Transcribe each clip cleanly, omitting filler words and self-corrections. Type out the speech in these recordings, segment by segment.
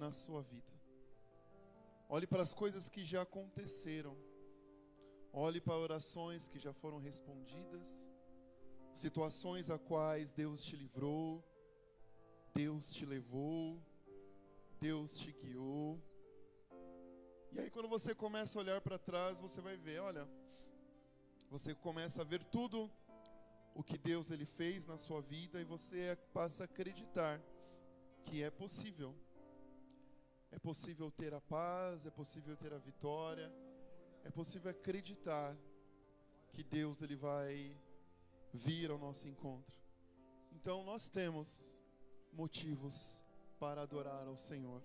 na sua vida. Olhe para as coisas que já aconteceram. Olhe para orações que já foram respondidas, situações a quais Deus te livrou, Deus te levou, Deus te guiou. E aí quando você começa a olhar para trás, você vai ver, olha, você começa a ver tudo o que Deus ele fez na sua vida e você passa a acreditar que é possível. É possível ter a paz, é possível ter a vitória, é possível acreditar que Deus ele vai vir ao nosso encontro. Então nós temos motivos para adorar ao Senhor.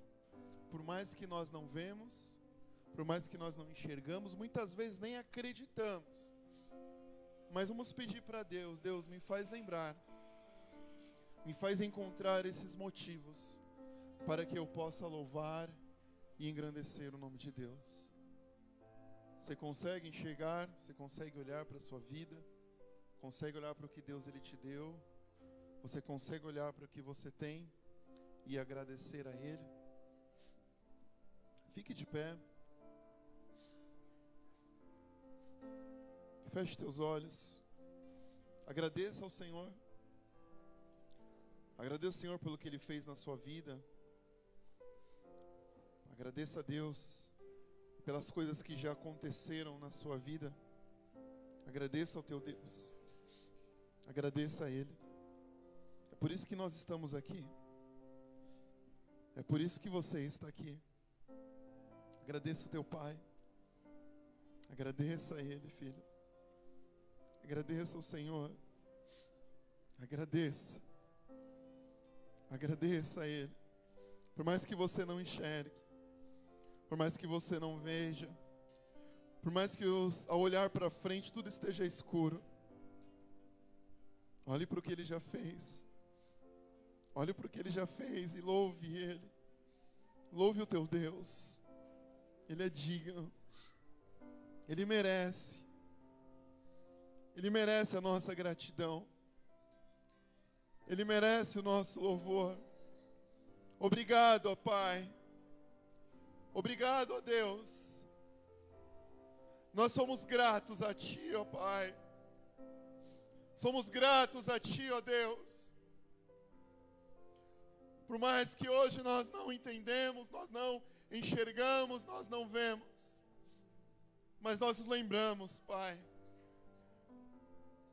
Por mais que nós não vemos, por mais que nós não enxergamos, muitas vezes nem acreditamos. Mas vamos pedir para Deus, Deus me faz lembrar, me faz encontrar esses motivos para que eu possa louvar e engrandecer o nome de Deus. Você consegue enxergar, você consegue olhar para a sua vida, consegue olhar para o que Deus ele te deu, você consegue olhar para o que você tem e agradecer a Ele. Fique de pé. Feche teus olhos. Agradeça ao Senhor. Agradeça ao Senhor pelo que Ele fez na sua vida. Agradeça a Deus pelas coisas que já aconteceram na sua vida. Agradeça ao teu Deus. Agradeça a Ele. É por isso que nós estamos aqui. É por isso que você está aqui. Agradeça o teu Pai. Agradeça a Ele, filho. Agradeça ao Senhor. Agradeça. Agradeça a Ele. Por mais que você não enxergue, por mais que você não veja, por mais que ao olhar para frente tudo esteja escuro, olhe para o que Ele já fez. Olhe para o que Ele já fez e louve Ele. Louve o teu Deus. Ele é digno. Ele merece. Ele merece a nossa gratidão. Ele merece o nosso louvor. Obrigado, ó Pai. Obrigado, ó Deus. Nós somos gratos a Ti, ó Pai. Somos gratos a Ti, ó Deus. Por mais que hoje nós não entendemos, nós não enxergamos, nós não vemos, mas nós nos lembramos, Pai,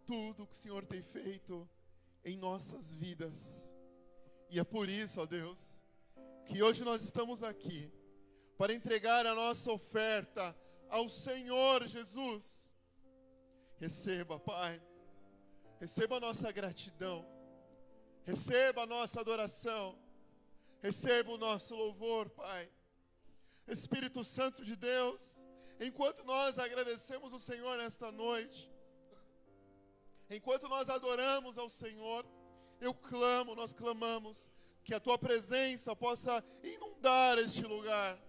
tudo que o Senhor tem feito em nossas vidas. E é por isso, ó Deus, que hoje nós estamos aqui para entregar a nossa oferta ao Senhor Jesus. Receba, Pai, receba a nossa gratidão, receba a nossa adoração, receba o nosso louvor, Pai. Espírito Santo de Deus, enquanto nós agradecemos o Senhor nesta noite, enquanto nós adoramos ao Senhor, nós clamamos que a Tua presença possa inundar este lugar,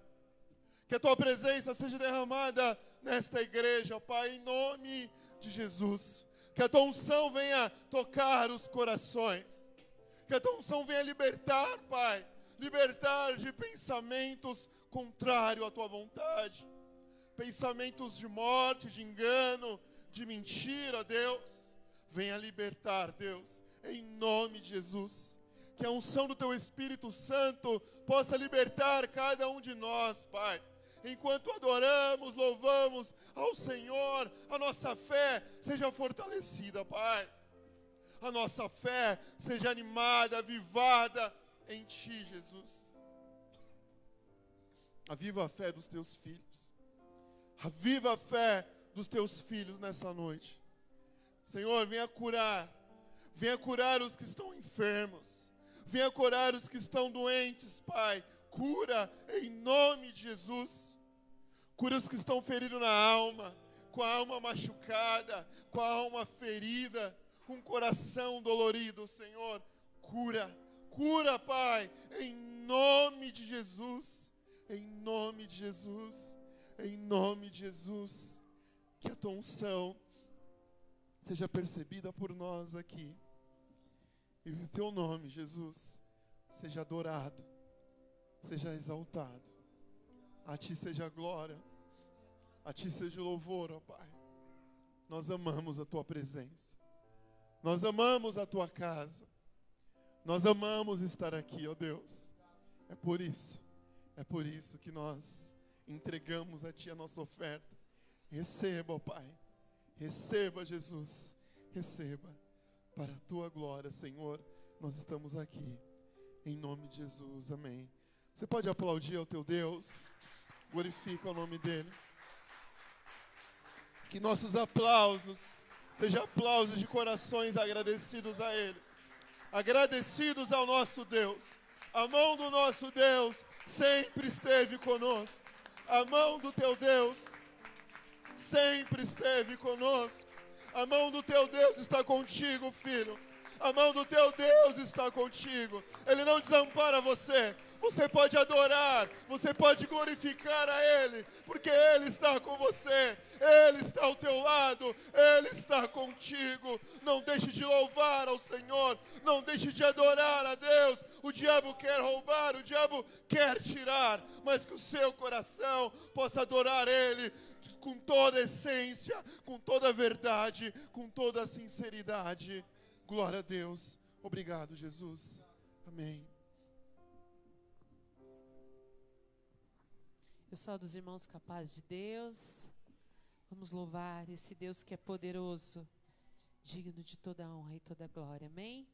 que a Tua presença seja derramada nesta igreja, Pai, em nome de Jesus, que a Tua unção venha tocar os corações, que a Tua unção venha libertar, Pai, libertar de pensamentos contrários à Tua vontade, pensamentos de morte, de engano, de mentira, Deus, venha libertar, Deus, em nome de Jesus, que a unção do Teu Espírito Santo possa libertar cada um de nós, Pai, enquanto adoramos, louvamos ao Senhor, a nossa fé seja fortalecida, Pai, a nossa fé seja animada, avivada em Ti, Jesus. Aviva a fé dos Teus filhos. Aviva a fé dos Teus filhos nessa noite. Senhor, venha curar os que estão enfermos, venha curar os que estão doentes, Pai. Cura em nome de Jesus. Cura os que estão feridos na alma, com a alma machucada, com a alma ferida, com o coração dolorido, Senhor. Cura, Pai, em nome de Jesus, em nome de Jesus, em nome de Jesus, que a Tua unção seja percebida por nós aqui, e o Teu nome, Jesus, seja adorado, seja exaltado. A Ti seja a glória. A Ti seja o louvor, ó Pai. Nós amamos a Tua presença. Nós amamos a Tua casa. Nós amamos estar aqui, ó Deus. É por isso que nós entregamos a Ti a nossa oferta. Receba, ó Pai. Receba, Jesus. Receba. Para a Tua glória, Senhor, nós estamos aqui. Em nome de Jesus, amém. Você pode aplaudir ao teu Deus. Glorifica o nome dEle. Que nossos aplausos sejam aplausos de corações agradecidos a Ele. Agradecidos ao nosso Deus. A mão do nosso Deus sempre esteve conosco. A mão do teu Deus sempre esteve conosco. A mão do teu Deus está contigo, filho. A mão do teu Deus está contigo. Ele não desampara você. Você pode adorar, você pode glorificar a Ele, porque Ele está com você, Ele está ao teu lado, Ele está contigo. Não deixe de louvar ao Senhor, não deixe de adorar a Deus. O diabo quer roubar, o diabo quer tirar, mas que o seu coração possa adorar Ele com toda a essência, com toda a verdade, com toda a sinceridade. Glória a Deus. Obrigado, Jesus. Amém. Eu saúdo os irmãos capazes de Deus. Vamos louvar esse Deus que é poderoso, digno de toda a honra e toda a glória. Amém?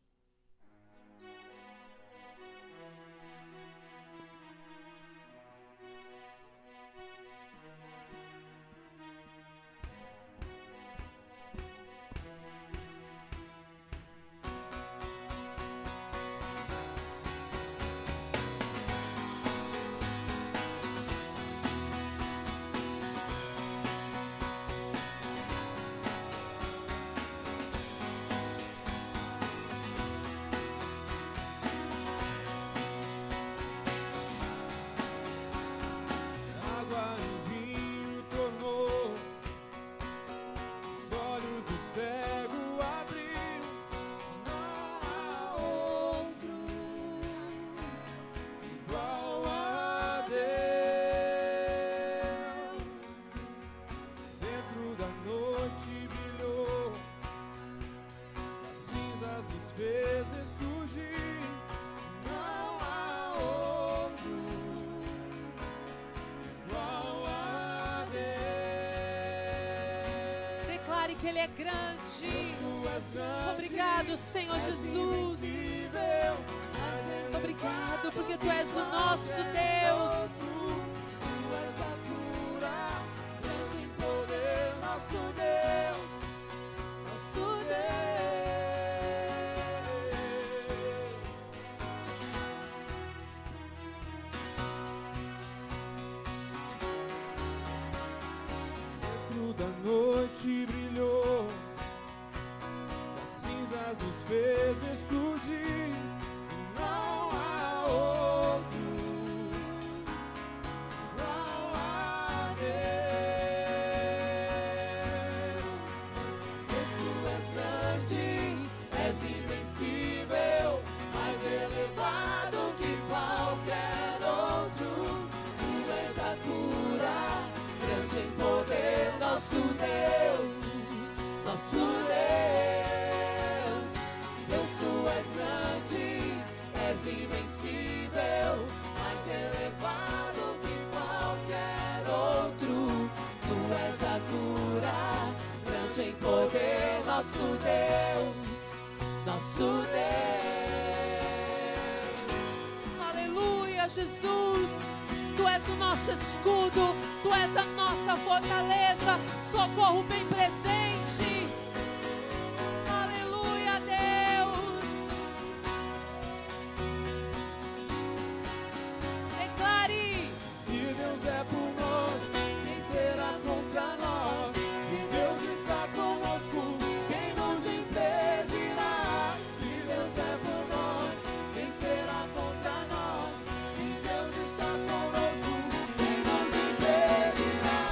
Que Ele é grande. Obrigado, Senhor Jesus. Obrigado porque Tu és o nosso Deus. Tu és a cura, grande em poder, nosso Deus, nosso Deus. Dentro da noite brilhou, das cinzas nos fez ressurgir. Não há outro, não há Deus. Tu és grande, és invencível, mais elevado que qualquer outro. Tu és a cura, grande em poder, nosso Deus, nosso Deus. Deus, Tu és grande, és invencível, mais elevado que qualquer outro. Tu és a cura, grande em poder, nosso Deus, nosso Deus. Aleluia, Jesus. Tu és o nosso escudo, Tu és a nossa fortaleza, socorro bem presente. Aleluia, Deus. Declare: Se Deus é por nós, quem será contra nós? Se Deus está conosco, quem nos impedirá? Se Deus é por nós, quem será contra nós? Se Deus está conosco, quem nos impedirá?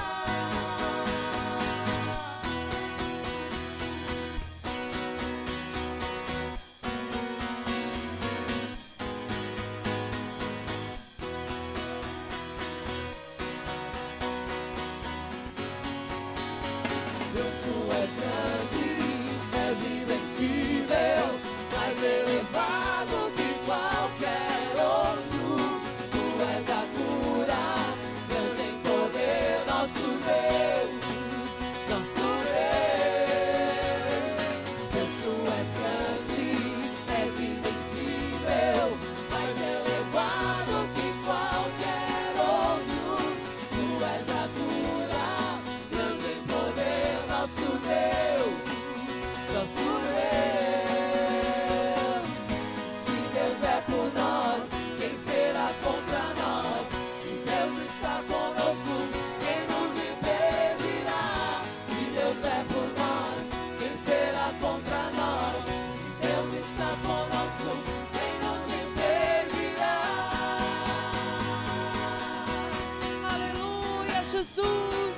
Jesus.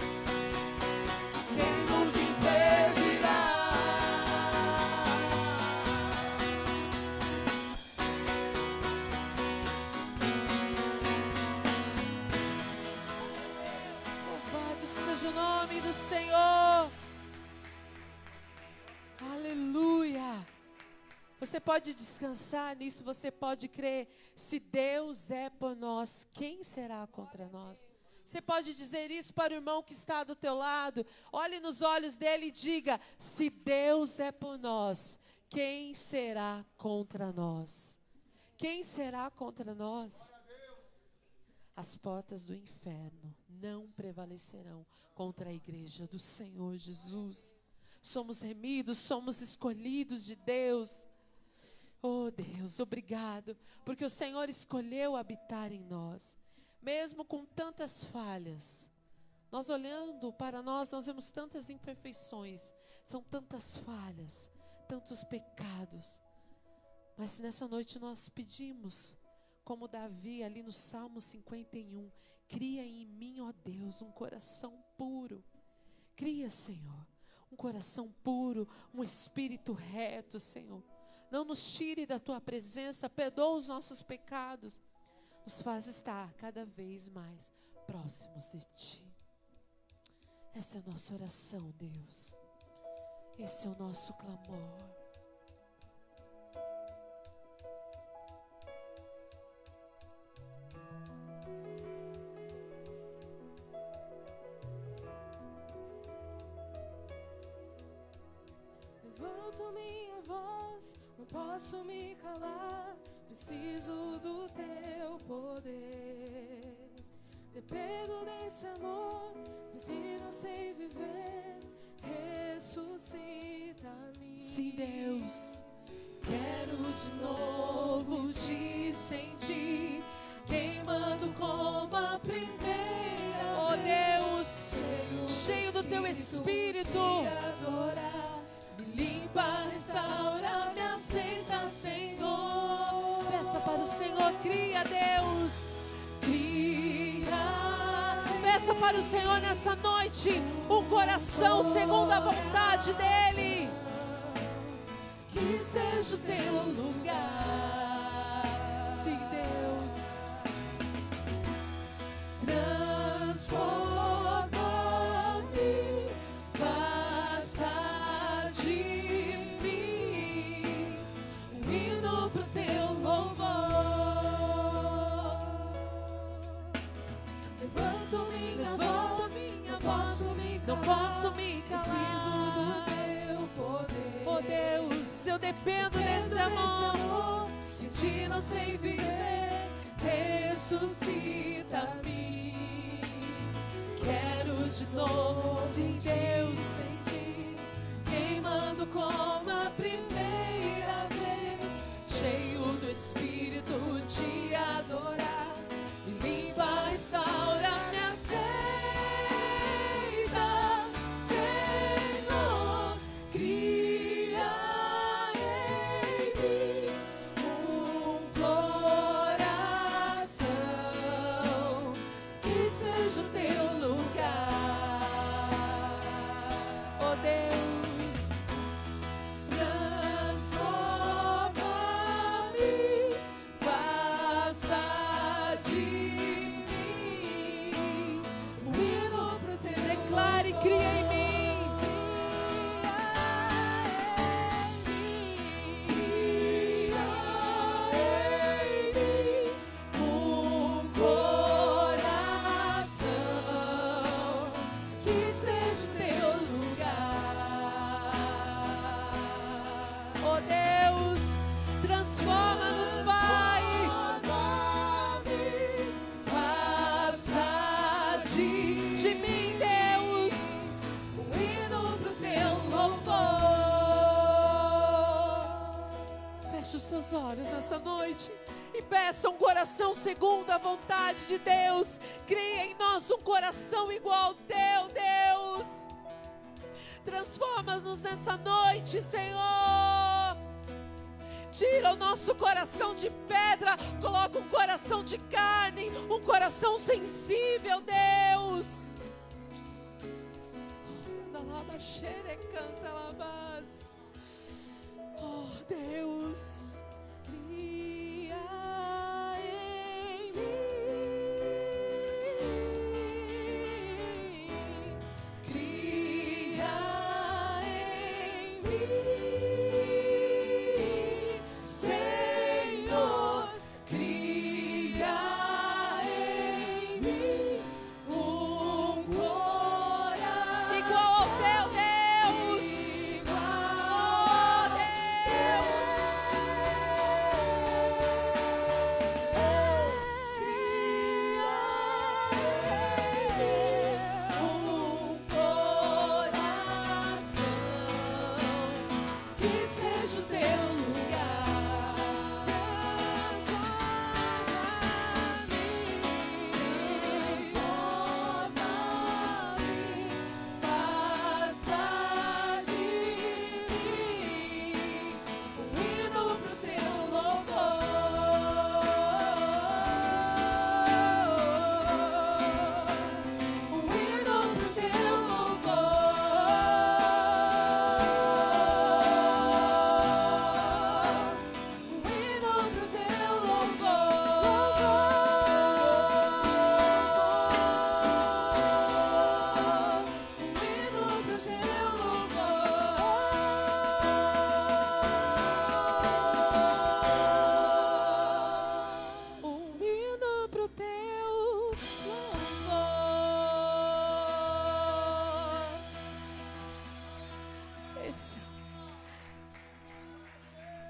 Quem nos impedirá? Louvado seja o nome do Senhor. Aleluia. Você pode descansar nisso, você pode crer. Se Deus é por nós, quem será contra nós? Você pode dizer isso para o irmão que está do teu lado. Olhe nos olhos dele e diga: se Deus é por nós, quem será contra nós? Quem será contra nós? As portas do inferno não prevalecerão contra a igreja do Senhor Jesus. Somos remidos, somos escolhidos de Deus. Oh Deus, obrigado, porque o Senhor escolheu habitar em nós, mesmo com tantas falhas. Nós olhando para nós vemos tantas imperfeições, são tantas falhas, tantos pecados. Mas nessa noite nós pedimos, como Davi ali no Salmo 51, cria em mim, ó Deus, um coração puro. Cria, Senhor, um coração puro, um espírito reto, Senhor. Não nos tire da tua presença, perdoa os nossos pecados, nos faz estar cada vez mais próximos de ti. Essa é a nossa oração, Deus. Esse é o nosso clamor. Levanto minha voz, não posso me calar, preciso do teu poder. Dependo desse amor, se não sei viver, ressuscita-me. Sim, Deus, quero de novo te sentir, queimando como a primeira. Oh Deus, cheio do teu Espírito, me limpa, restaura, me aceita, Senhor. Peça para o Senhor, cria, Deus, cria. Peça para o Senhor nessa noite um coração segundo a vontade dEle. Que seja o teu lugar, sim, Deus. Transforma-me, faça de mim um hino pro teu louvor. Levanto minha voz, não posso me preciso do calar. teu poder. Oh Deus, eu dependo desse amor. Se ti não sei viver, ressuscita-me. Quero de novo, sim, Deus, sentir, queimando como a primeira vez, cheio do Espírito, te adorar. Me limpa, restaura, me aceita, Senhor. Cria em mim um coração que seja o teu lugar. Oh Deus, transforma-me, faça de mim um hino pro teu. Declare, cria em mim. Um coração que seja o teu lugar. Oh Deus, transforma-nos, Pai. Faça de mim, Deus, um hino pro teu louvor. Feche os seus olhos nessa noite e peça um coração segundo a vontade de Deus. Cria em nós um coração igual ao teu, Deus. Transforma-nos nessa noite, Senhor. Tira o nosso coração de pedra, coloca um coração de carne, um coração sensível, Deus. Xerecanta labás. Oh Deus, cria em mim, cria em mim, Senhor, cria em mim um coração igual ao teu, Deus, igual, oh Deus.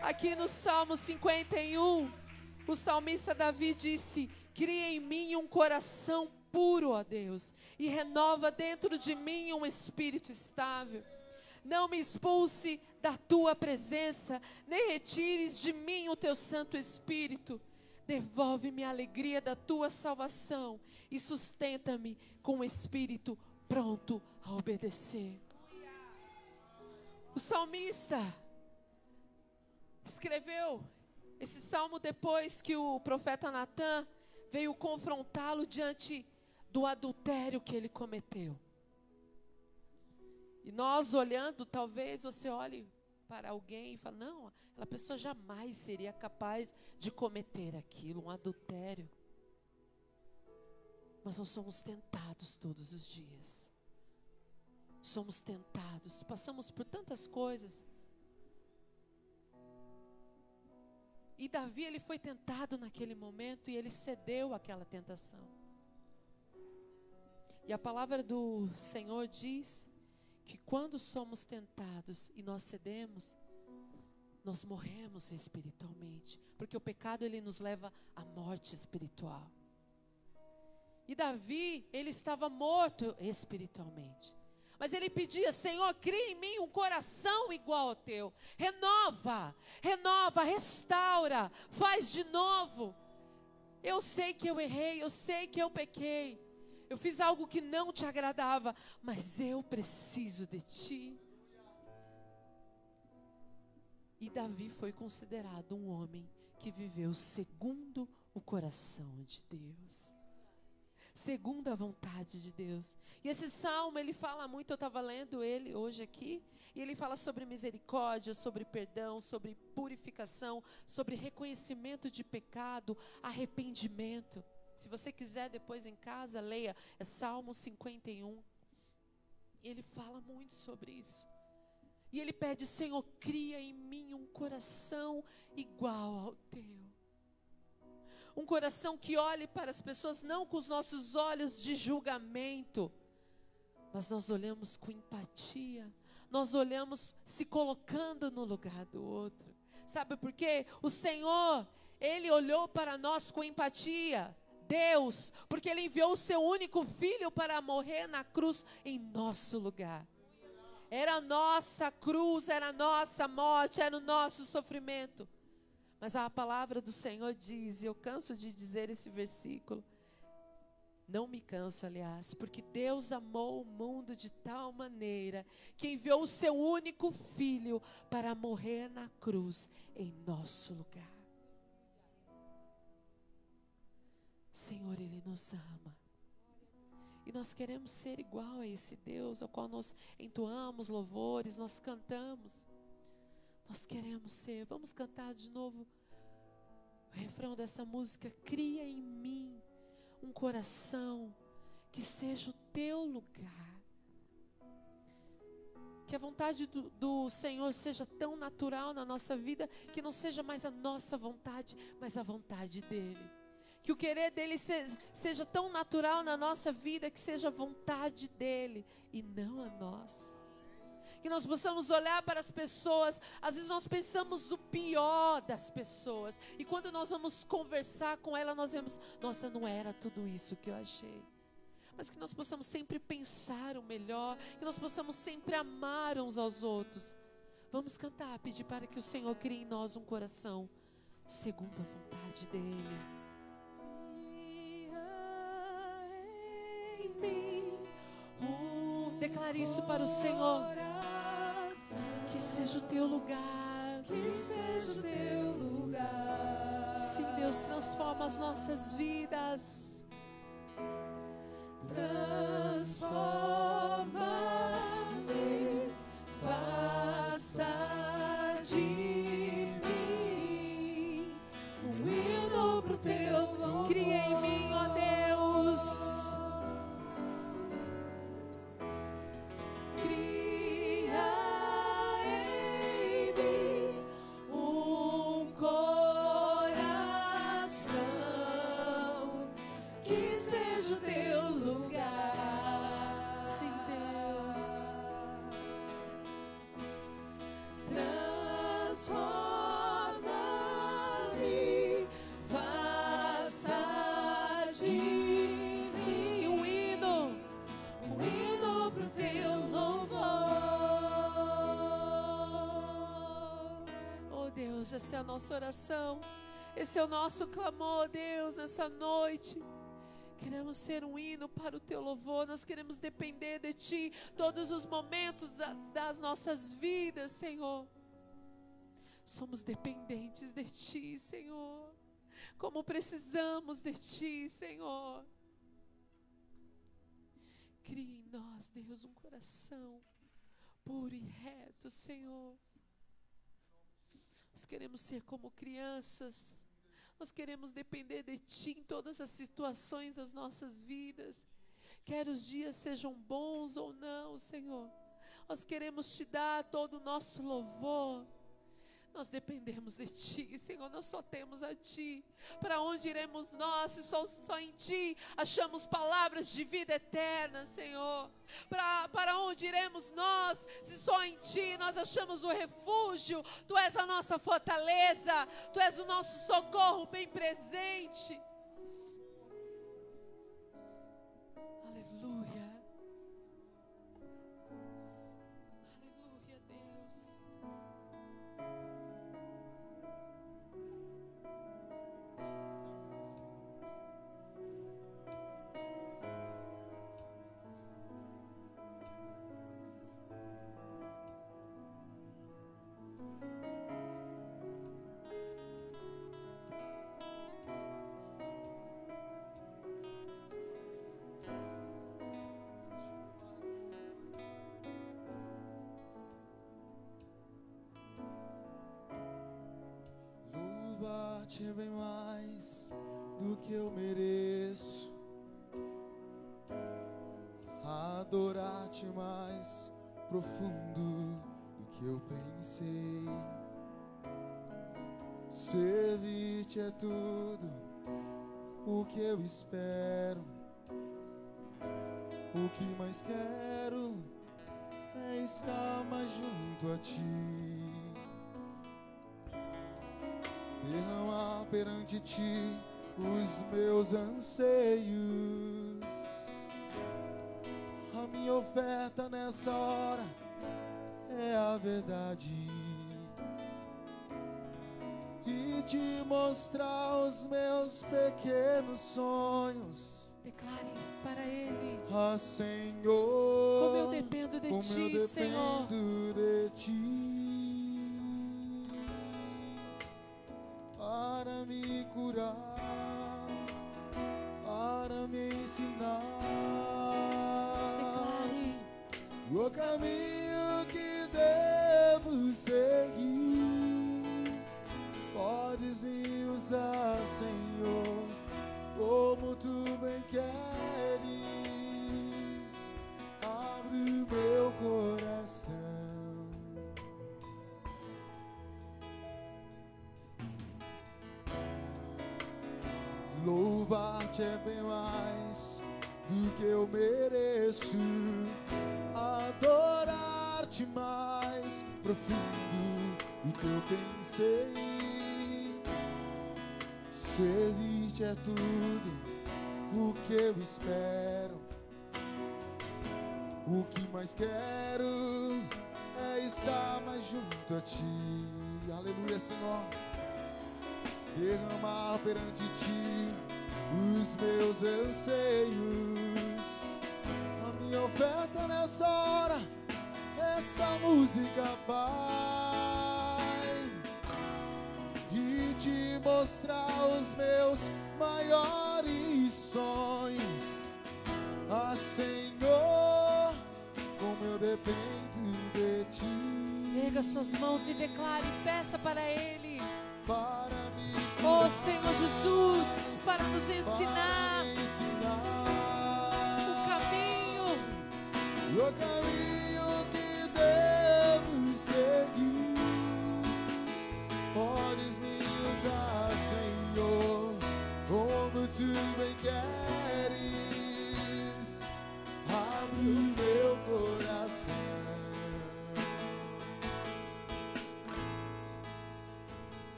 Aqui no Salmo 51, o salmista Davi disse: cria em mim um coração puro, ó Deus, e renova dentro de mim um espírito estável. Não me expulse da tua presença, nem retires de mim o teu Santo Espírito. Devolve-me a alegria da tua salvação e sustenta-me com um espírito pronto a obedecer. O salmista escreveu esse salmo depois que o profeta Natã veio confrontá-lo diante do adultério que ele cometeu. E nós olhando, talvez você olhe para alguém e fale: não, aquela pessoa jamais seria capaz de cometer aquilo, um adultério. Mas nós somos tentados todos os dias. Somos tentados, passamos por tantas coisas. E Davi, ele foi tentado naquele momento e ele cedeu àquela tentação. E a palavra do Senhor diz que quando somos tentados e nós cedemos, nós morremos espiritualmente, porque o pecado ele nos leva à morte espiritual. E Davi, ele estava morto espiritualmente. Mas ele pedia: Senhor, cria em mim um coração igual ao teu. Renova, renova, restaura, faz de novo. Eu sei que eu errei, eu sei que eu pequei. Eu fiz algo que não te agradava, mas eu preciso de ti. E Davi foi considerado um homem que viveu segundo o coração de Deus, segundo a vontade de Deus. E esse salmo, ele fala muito, eu estava lendo ele hoje aqui, e ele fala sobre misericórdia, sobre perdão, sobre purificação, sobre reconhecimento de pecado, arrependimento. Se você quiser depois em casa, leia, é Salmo 51. Ele fala muito sobre isso. E ele pede: Senhor, cria em mim um coração igual ao teu. Um coração que olhe para as pessoas não com os nossos olhos de julgamento, mas nós olhamos com empatia, nós olhamos se colocando no lugar do outro. Sabe por quê? O Senhor, Ele olhou para nós com empatia. Deus, porque Ele enviou o seu único filho para morrer na cruz em nosso lugar. Era a nossa cruz, era a nossa morte, era o nosso sofrimento. Mas a palavra do Senhor diz, e eu canso de dizer esse versículo, não me canso, aliás, porque Deus amou o mundo de tal maneira que enviou o seu único filho para morrer na cruz em nosso lugar. Senhor, Ele nos ama. E nós queremos ser igual a esse Deus ao qual nós entoamos louvores, nós cantamos. Nós queremos ser. Vamos cantar de novo o refrão dessa música. Cria em mim um coração que seja o teu lugar. Que a vontade do Senhor seja tão natural na nossa vida, que não seja mais a nossa vontade, mas a vontade dEle. Que o querer dEle seja tão natural na nossa vida, que seja a vontade dEle e não a nossa. Que nós possamos olhar para as pessoas, às vezes nós pensamos o pior das pessoas, e quando nós vamos conversar com ela, nós vemos, nossa, não era tudo isso que eu achei. Mas que nós possamos sempre pensar o melhor, que nós possamos sempre amar uns aos outros. Vamos cantar, pedir para que o Senhor crie em nós um coração segundo a vontade dEle. Cria em mim declare isso para o Senhor. Que seja o teu lugar. Que seja o teu lugar. Sim, Deus, transforma as nossas vidas. Transforma-me, faça de mim um hino pro teu nome. Cria em mim, ó Deus. Cria em mim um coração que seja o teu lugar. Sim, Deus. Transforma-me, faça de mim Um hino pro teu louvor. Oh Deus, essa é a nossa oração. Esse é o nosso clamor, Deus, nessa noite. Queremos ser um hino para o teu louvor. Nós queremos depender de ti todos os momentos das nossas vidas, Senhor. Somos dependentes de ti, Senhor. Como precisamos de ti, Senhor. Cria em nós, Deus, um coração puro e reto, Senhor. Nós queremos ser como crianças. Nós queremos depender de ti em todas as situações das nossas vidas. Quer os dias sejam bons ou não, Senhor. Nós queremos te dar todo o nosso louvor. Nós dependemos de ti, Senhor, nós só temos a ti. Para onde iremos nós, se só em ti achamos palavras de vida eterna, Senhor? Para onde iremos nós, se só em ti nós achamos o refúgio? Tu és a nossa fortaleza, tu és o nosso socorro bem presente. Aleluia. Aleluia, Deus. Louvar-te bem mais do que eu mereço, adorar-te mais profundo do que eu pensei. Servir-te é tudo o que eu espero. O que mais quero é estar mais junto a ti. Derramar perante ti os meus anseios. A minha oferta nessa hora é a verdade. E te mostrar os meus pequenos sonhos. Declare para Ele. Ah, Senhor, Como eu dependo de ti, Senhor. de ti. Para me curar, para me ensinar. o caminho que devo seguir. Podes me usar, Senhor, como tu bem queres. Abre o meu coração. Louvar-te é bem mais do que eu mereço. Adorar-te mais profundo do que eu pensei. Servir-te é tudo o que eu espero. O que mais quero é estar mais junto a ti. Aleluia, Senhor. Derramar perante ti os meus anseios. A minha oferta nessa hora, essa música, Pai. E te mostrar os meus maiores sonhos. Ah, Senhor, como eu dependo de ti. Erga suas mãos e declare, peça para Ele. Para mim. Oh Senhor Jesus, para nos ensinar o caminho que devo seguir. Podes me usar, Senhor, como tu bem queres. Abre o meu coração.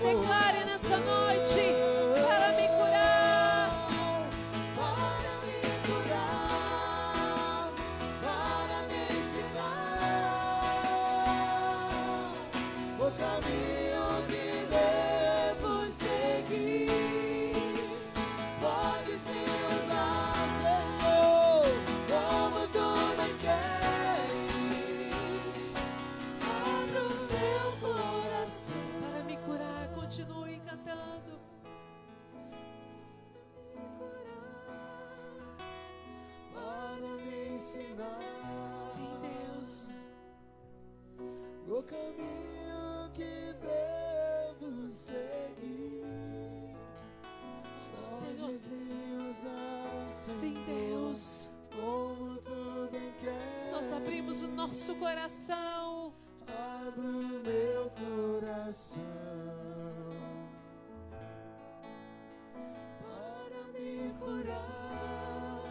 Declare nessa noite, para me curar, para me ensinar o caminho que devo seguir. Podes me usar, Senhor, como tu bem queres. Abre o meu coração. para me curar. Continue cantando. Para me ensinar, Sim, Deus. o caminho que devo seguir. Senhor. Podes me usar, Sim, Senhor, Deus. como tu bem queres. Nós abrimos o nosso coração. Abre o meu coração para me curar,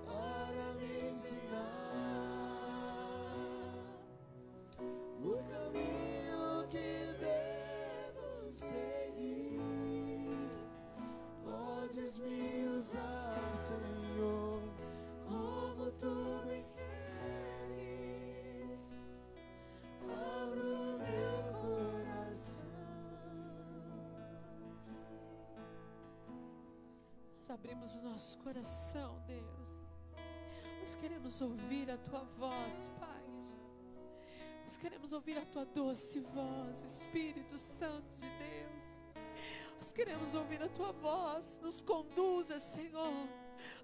para me ensinar o caminho que devo seguir. Podes me usar, Senhor, como tu bem queres. Abre o meu coração. Nós abrimos o nosso coração, Deus. Nós queremos ouvir a Tua voz, Pai. Nós queremos ouvir a Tua doce voz, Espírito Santo de Deus. Nós queremos ouvir a Tua voz. Nos conduza, Senhor.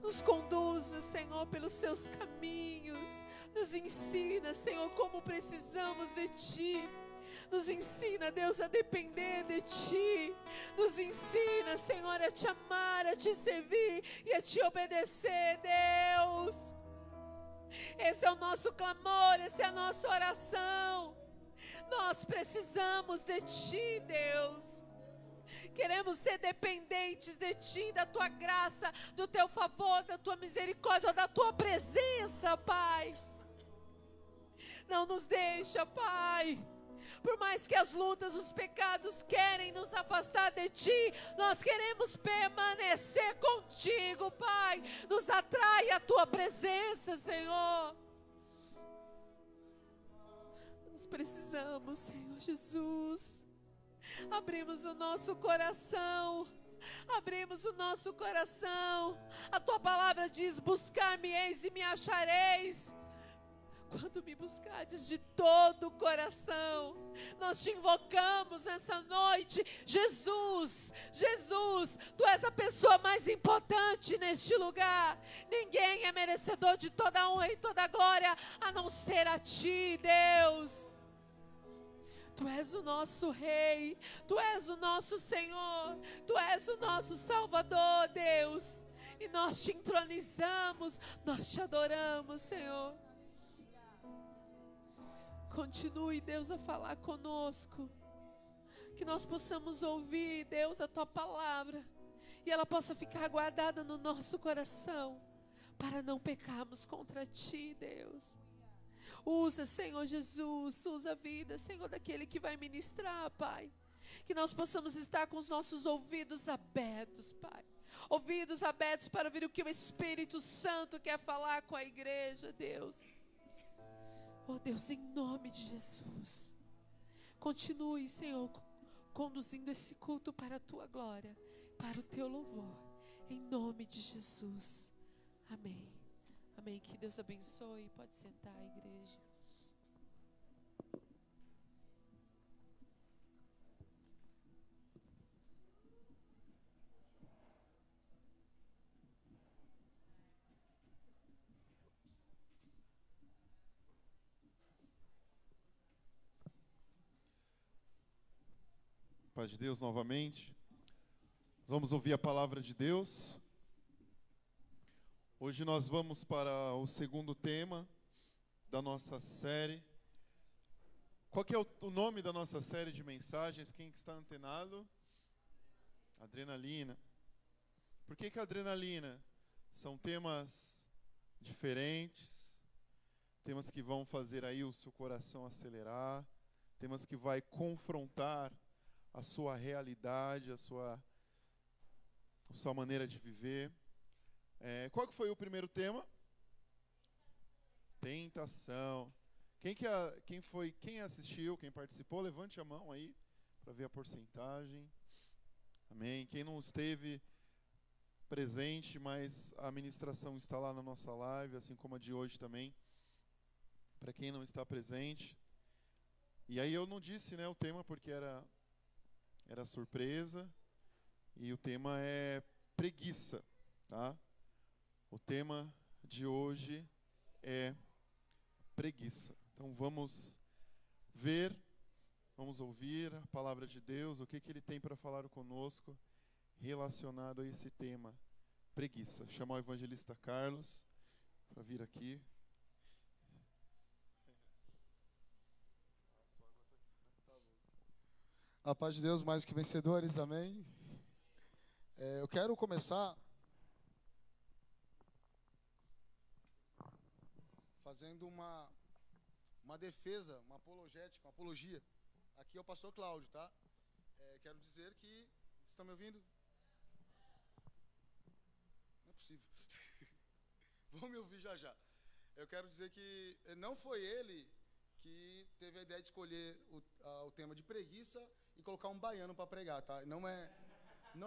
Nos conduza, Senhor, pelos Teus caminhos. Nos ensina, Senhor, como precisamos de Ti. Nos ensina, Deus, a depender de Ti. Nos ensina, Senhor, a Te amar, a Te servir e a Te obedecer, Deus. Esse é o nosso clamor, essa é a nossa oração. Nós precisamos de Ti, Deus. Queremos ser dependentes de Ti, da Tua graça, do Teu favor, da Tua misericórdia, da Tua presença, Pai. Não nos deixa, Pai. Por mais que as lutas, os pecados querem nos afastar de Ti, nós queremos permanecer contigo, Pai. Nos atrai a Tua presença, Senhor. Nós precisamos, Senhor Jesus. Abrimos o nosso coração. Abrimos o nosso coração. A Tua palavra diz: buscar-me-eis e me achareis. Quando me buscardes de todo o coração. Nós Te invocamos nessa noite. Jesus, Jesus, Tu és a pessoa mais importante neste lugar. Ninguém é merecedor de toda a honra e toda a glória, a não ser a Ti, Deus. Tu és o nosso Rei, Tu és o nosso Senhor, Tu és o nosso Salvador, Deus. E nós Te entronizamos, nós Te adoramos, Senhor. Continue, Deus, a falar conosco. Que nós possamos ouvir, Deus, a Tua palavra. E ela possa ficar guardada no nosso coração. Para não pecarmos contra Ti, Deus. Usa, Senhor Jesus, usa a vida, Senhor, daquele que vai ministrar, Pai. Que nós possamos estar com os nossos ouvidos abertos, Pai. Ouvidos abertos para ouvir o que o Espírito Santo quer falar com a igreja, Deus. Oh Deus, em nome de Jesus, continue, Senhor, conduzindo esse culto para a Tua glória, para o Teu louvor, em nome de Jesus, amém, amém. Que Deus abençoe. Pode sentar, igreja. Paz de Deus novamente. Vamos ouvir a palavra de Deus. Hoje nós vamos para o segundo tema da nossa série. Qual que é o nome da nossa série de mensagens? Quem está antenado? Adrenalina. Por que adrenalina? São temas diferentes, temas que vão fazer aí o seu coração acelerar, temas que vai confrontar a sua realidade, a sua maneira de viver. Qual que foi o primeiro tema? Tentação. Quem assistiu, quem participou, levante a mão aí para ver a porcentagem. Amém. Quem não esteve presente, mas a ministração está lá na nossa live, assim como a de hoje também. Para quem não está presente. E aí eu não disse, né, o tema porque era surpresa, e o tema é preguiça, tá? O tema de hoje é preguiça. Então vamos ver, vamos ouvir a palavra de Deus, o que Ele tem para falar conosco relacionado a esse tema, preguiça. Chamar o evangelista Carlos para vir aqui. A paz de Deus, mais que vencedores, amém. Eu quero começar fazendo uma defesa, uma apologética, uma apologia. Aqui é o pastor Cláudio, tá? Quero dizer que... Estão me ouvindo? Não é possível. Vão me ouvir já já. Eu quero dizer que não foi ele que teve a ideia de escolher o tema de preguiça e colocar um baiano para pregar, tá? Não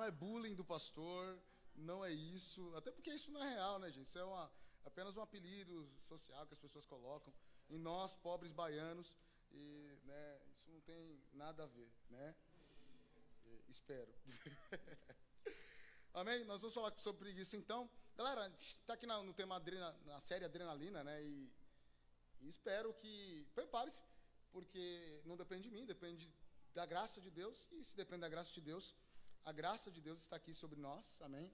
é bullying do pastor, não é isso, até porque isso não é real, né, gente? Isso é apenas um apelido social que as pessoas colocam em nós, pobres baianos, e, né, isso não tem nada a ver, né? Espero. Amém? Nós vamos falar sobre preguiça, então. Galera, a gente está aqui no tema na série Adrenalina, né? E espero que... Prepare-se, porque não depende de mim, depende da graça de Deus. E se depende da graça de Deus, a graça de Deus está aqui sobre nós, amém?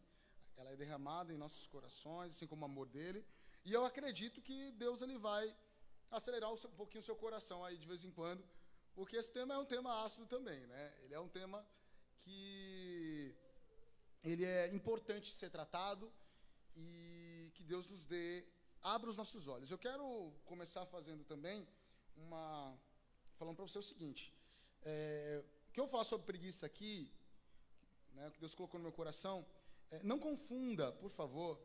Ela é derramada em nossos corações, assim como o amor dele. E eu acredito que Deus ele vai acelerar um pouquinho o seu coração aí de vez em quando, porque esse tema é um tema ácido também, né? Ele é um tema que ele é importante ser tratado e que Deus nos dê, abra os nossos olhos. Eu quero começar fazendo também falando para você o seguinte, que eu vou falar sobre preguiça aqui, né, o que Deus colocou no meu coração, não confunda, por favor,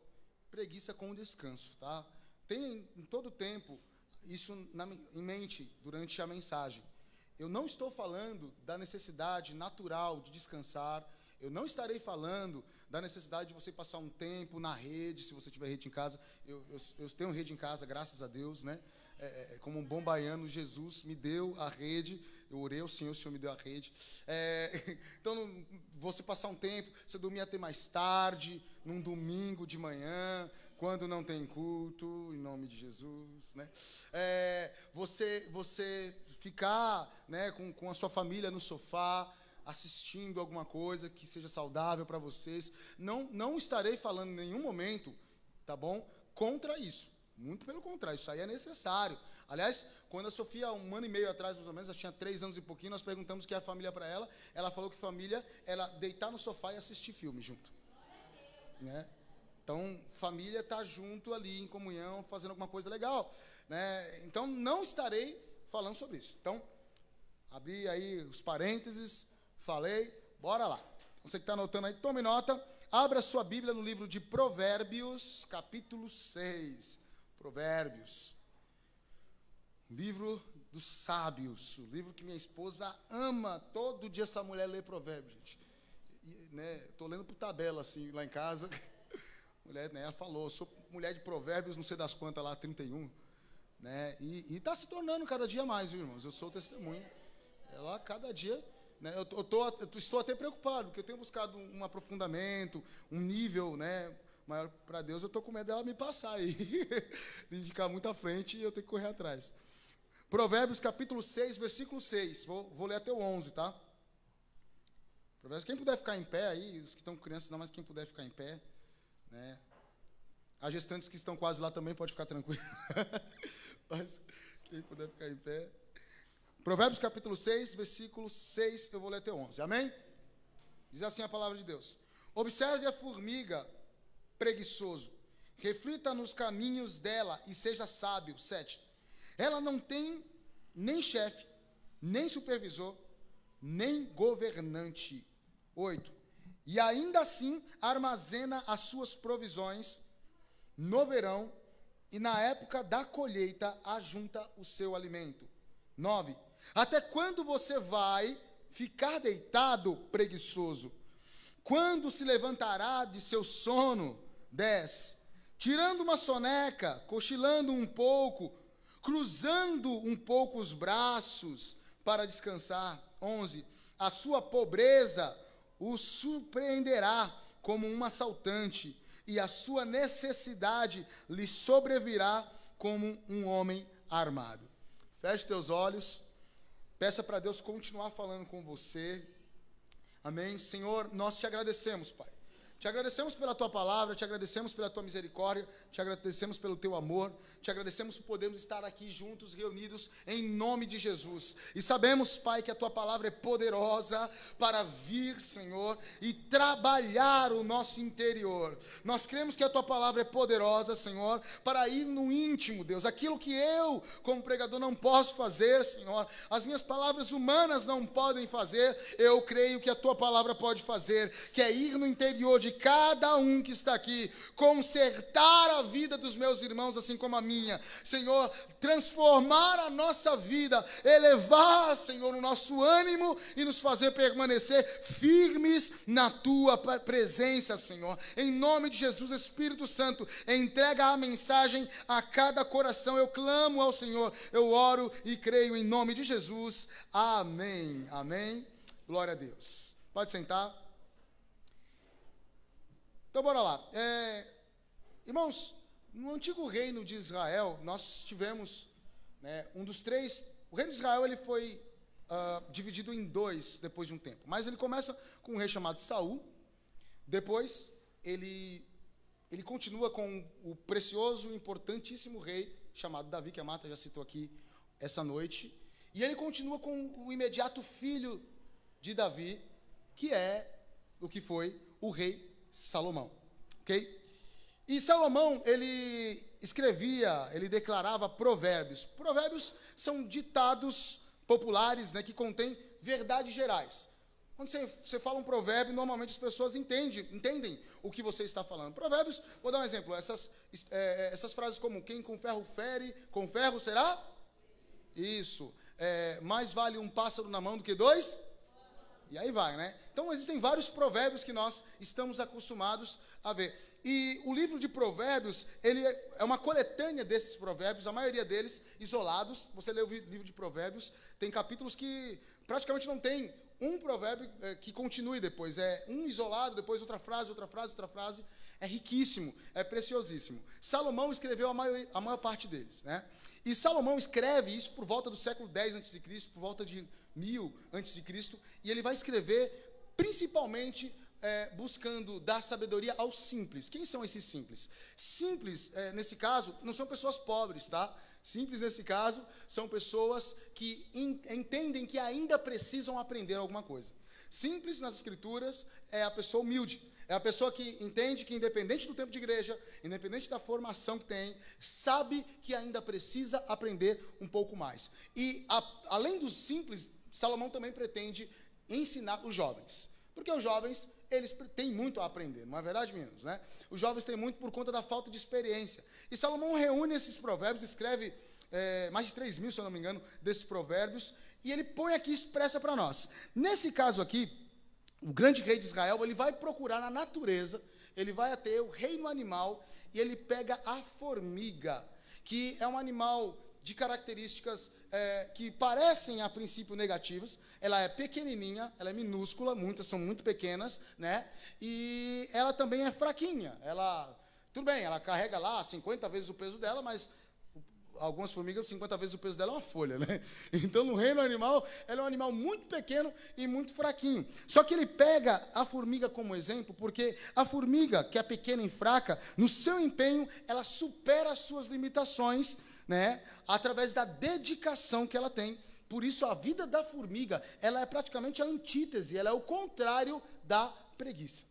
preguiça com descanso, tá? Tenha em todo tempo isso em mente durante a mensagem. Eu não estou falando da necessidade natural de descansar, eu não estarei falando da necessidade de você passar um tempo na rede, se você tiver rede em casa. Eu tenho rede em casa, graças a Deus, né? Como um bom baiano, Jesus me deu a rede, eu orei ao Senhor, o Senhor me deu a rede. Então, você passar um tempo, você dormir até mais tarde, num domingo de manhã, quando não tem culto, em nome de Jesus, né? Você ficar, né, com a sua família no sofá, assistindo alguma coisa que seja saudável para vocês. Não estarei falando em nenhum momento, tá bom, contra isso. Muito pelo contrário, isso aí é necessário. Aliás, quando a Sofia, 1 ano e meio atrás, mais ou menos, ela tinha 3 anos e pouquinho, nós perguntamos o que é a família para ela. Ela falou que família era deitar no sofá e assistir filme junto, né? Então, família está junto ali, em comunhão, fazendo alguma coisa legal, né? Então, não estarei falando sobre isso. Então, abri aí os parênteses, falei, bora lá. Você que está anotando aí, tome nota, abra sua Bíblia no livro de Provérbios, capítulo 6. Provérbios, livro dos sábios, o livro que minha esposa ama. Todo dia essa mulher lê Provérbios, gente. Né, estou lendo por tabela, assim, lá em casa. Mulher, né, ela falou, sou mulher de Provérbios, não sei das quantas lá, 31. Né, e está se tornando cada dia mais, viu, irmãos? Eu sou testemunha. Ela, cada dia... Né, eu estou até preocupado, porque eu tenho buscado um aprofundamento, um nível, né, maior para Deus. Eu estou com medo dela me passar aí, de ficar muito à frente e eu tenho que correr atrás. Provérbios capítulo 6, versículo 6. Vou ler até o 11, tá? Provérbios, quem puder ficar em pé aí, os que estão com crianças não, mas quem puder ficar em pé, né? As gestantes que estão quase lá também pode ficar tranquilo. Mas quem puder ficar em pé. Provérbios capítulo 6, versículo 6, eu vou ler até o 11. Amém? Diz assim a palavra de Deus. Observe a formiga, preguiçoso. Reflita nos caminhos dela e seja sábio. 7. Ela não tem nem chefe, nem supervisor, nem governante. 8. E ainda assim armazena as suas provisões no verão e na época da colheita ajunta o seu alimento. 9. Até quando você vai ficar deitado, preguiçoso? Quando se levantará de seu sono? 10. Tirando uma soneca, cochilando um pouco, cruzando um pouco os braços para descansar. 11. A sua pobreza o surpreenderá como um assaltante, e a sua necessidade lhe sobrevirá como um homem armado. Feche teus olhos, peça para Deus continuar falando com você. Amém? Senhor, nós te agradecemos, Pai. Te agradecemos pela tua palavra, te agradecemos pela tua misericórdia, te agradecemos pelo teu amor, te agradecemos por podermos estar aqui juntos, reunidos, em nome de Jesus. E sabemos, Pai, que a tua palavra é poderosa para vir, Senhor, e trabalhar o nosso interior. Nós cremos que a tua palavra é poderosa, Senhor, para ir no íntimo, Deus. Aquilo que eu, como pregador, não posso fazer, Senhor, as minhas palavras humanas não podem fazer, eu creio que a tua palavra pode fazer, que é ir no interior de cada um que está aqui, consertar a vida dos meus irmãos, assim como a minha, Senhor, transformar a nossa vida, elevar, Senhor, o nosso ânimo e nos fazer permanecer firmes na tua presença, Senhor. Em nome de Jesus, Espírito Santo, entrega a mensagem a cada coração. Eu clamo ao Senhor, eu oro e creio em nome de Jesus. Amém. Amém. Glória a Deus. Pode sentar. Então, bora lá. Irmãos, no antigo reino de Israel, nós tivemos, né, um dos três... O reino de Israel ele foi dividido em dois depois de um tempo. Mas ele começa com um rei chamado Saul. Depois, ele continua com o precioso e importantíssimo rei chamado Davi, que a Marta já citou aqui essa noite. E ele continua com o imediato filho de Davi, que é o que foi o rei Salomão, ok? E Salomão, ele escrevia, ele declarava provérbios. Provérbios são ditados populares, né, que contêm verdades gerais. Quando você fala um provérbio, normalmente as pessoas entendem o que você está falando. Provérbios, vou dar um exemplo, essas frases como, quem com ferro fere, com ferro será? Isso. Mais vale um pássaro na mão do que dois? E aí vai, né? Então, existem vários provérbios que nós estamos acostumados a ver. E o livro de provérbios, ele é uma coletânea desses provérbios, a maioria deles isolados. Você lê o livro de provérbios, tem capítulos que praticamente não tem um provérbio que continue depois. É um isolado, depois outra frase, outra frase, outra frase. É riquíssimo, é preciosíssimo. Salomão escreveu a maior parte deles, né? E Salomão escreve isso por volta do século X a.C., por volta de 1000 a.C., e ele vai escrever principalmente buscando dar sabedoria aos simples. Quem são esses simples? Simples, nesse caso, não são pessoas pobres, tá? Simples, nesse caso, são pessoas que entendem que ainda precisam aprender alguma coisa. Simples, nas Escrituras, é a pessoa humilde. É a pessoa que entende que, independente do tempo de igreja, independente da formação que tem, sabe que ainda precisa aprender um pouco mais. E, além dos simples, Salomão também pretende ensinar os jovens. Porque os jovens, eles têm muito a aprender, não é verdade, meninos, né? Os jovens têm muito por conta da falta de experiência. E Salomão reúne esses provérbios, escreve mais de 3.000, se eu não me engano, desses provérbios, e ele põe aqui e expressa para nós. Nesse caso aqui, o grande rei de Israel, ele vai procurar na natureza, ele vai até o reino animal, e ele pega a formiga, que é um animal de características que parecem a princípio negativas. Ela é pequenininha, ela é minúscula, muitas são muito pequenas, né? E ela também é fraquinha. Tudo bem, ela carrega lá 50 vezes o peso dela, mas algumas formigas, 50 vezes o peso dela é uma folha, né? Então, no reino animal, ela é um animal muito pequeno e muito fraquinho. Só que ele pega a formiga como exemplo, porque a formiga, que é pequena e fraca, no seu empenho, ela supera as suas limitações, né? Através da dedicação que ela tem. Por isso, a vida da formiga, ela é praticamente a antítese, ela é o contrário da preguiça.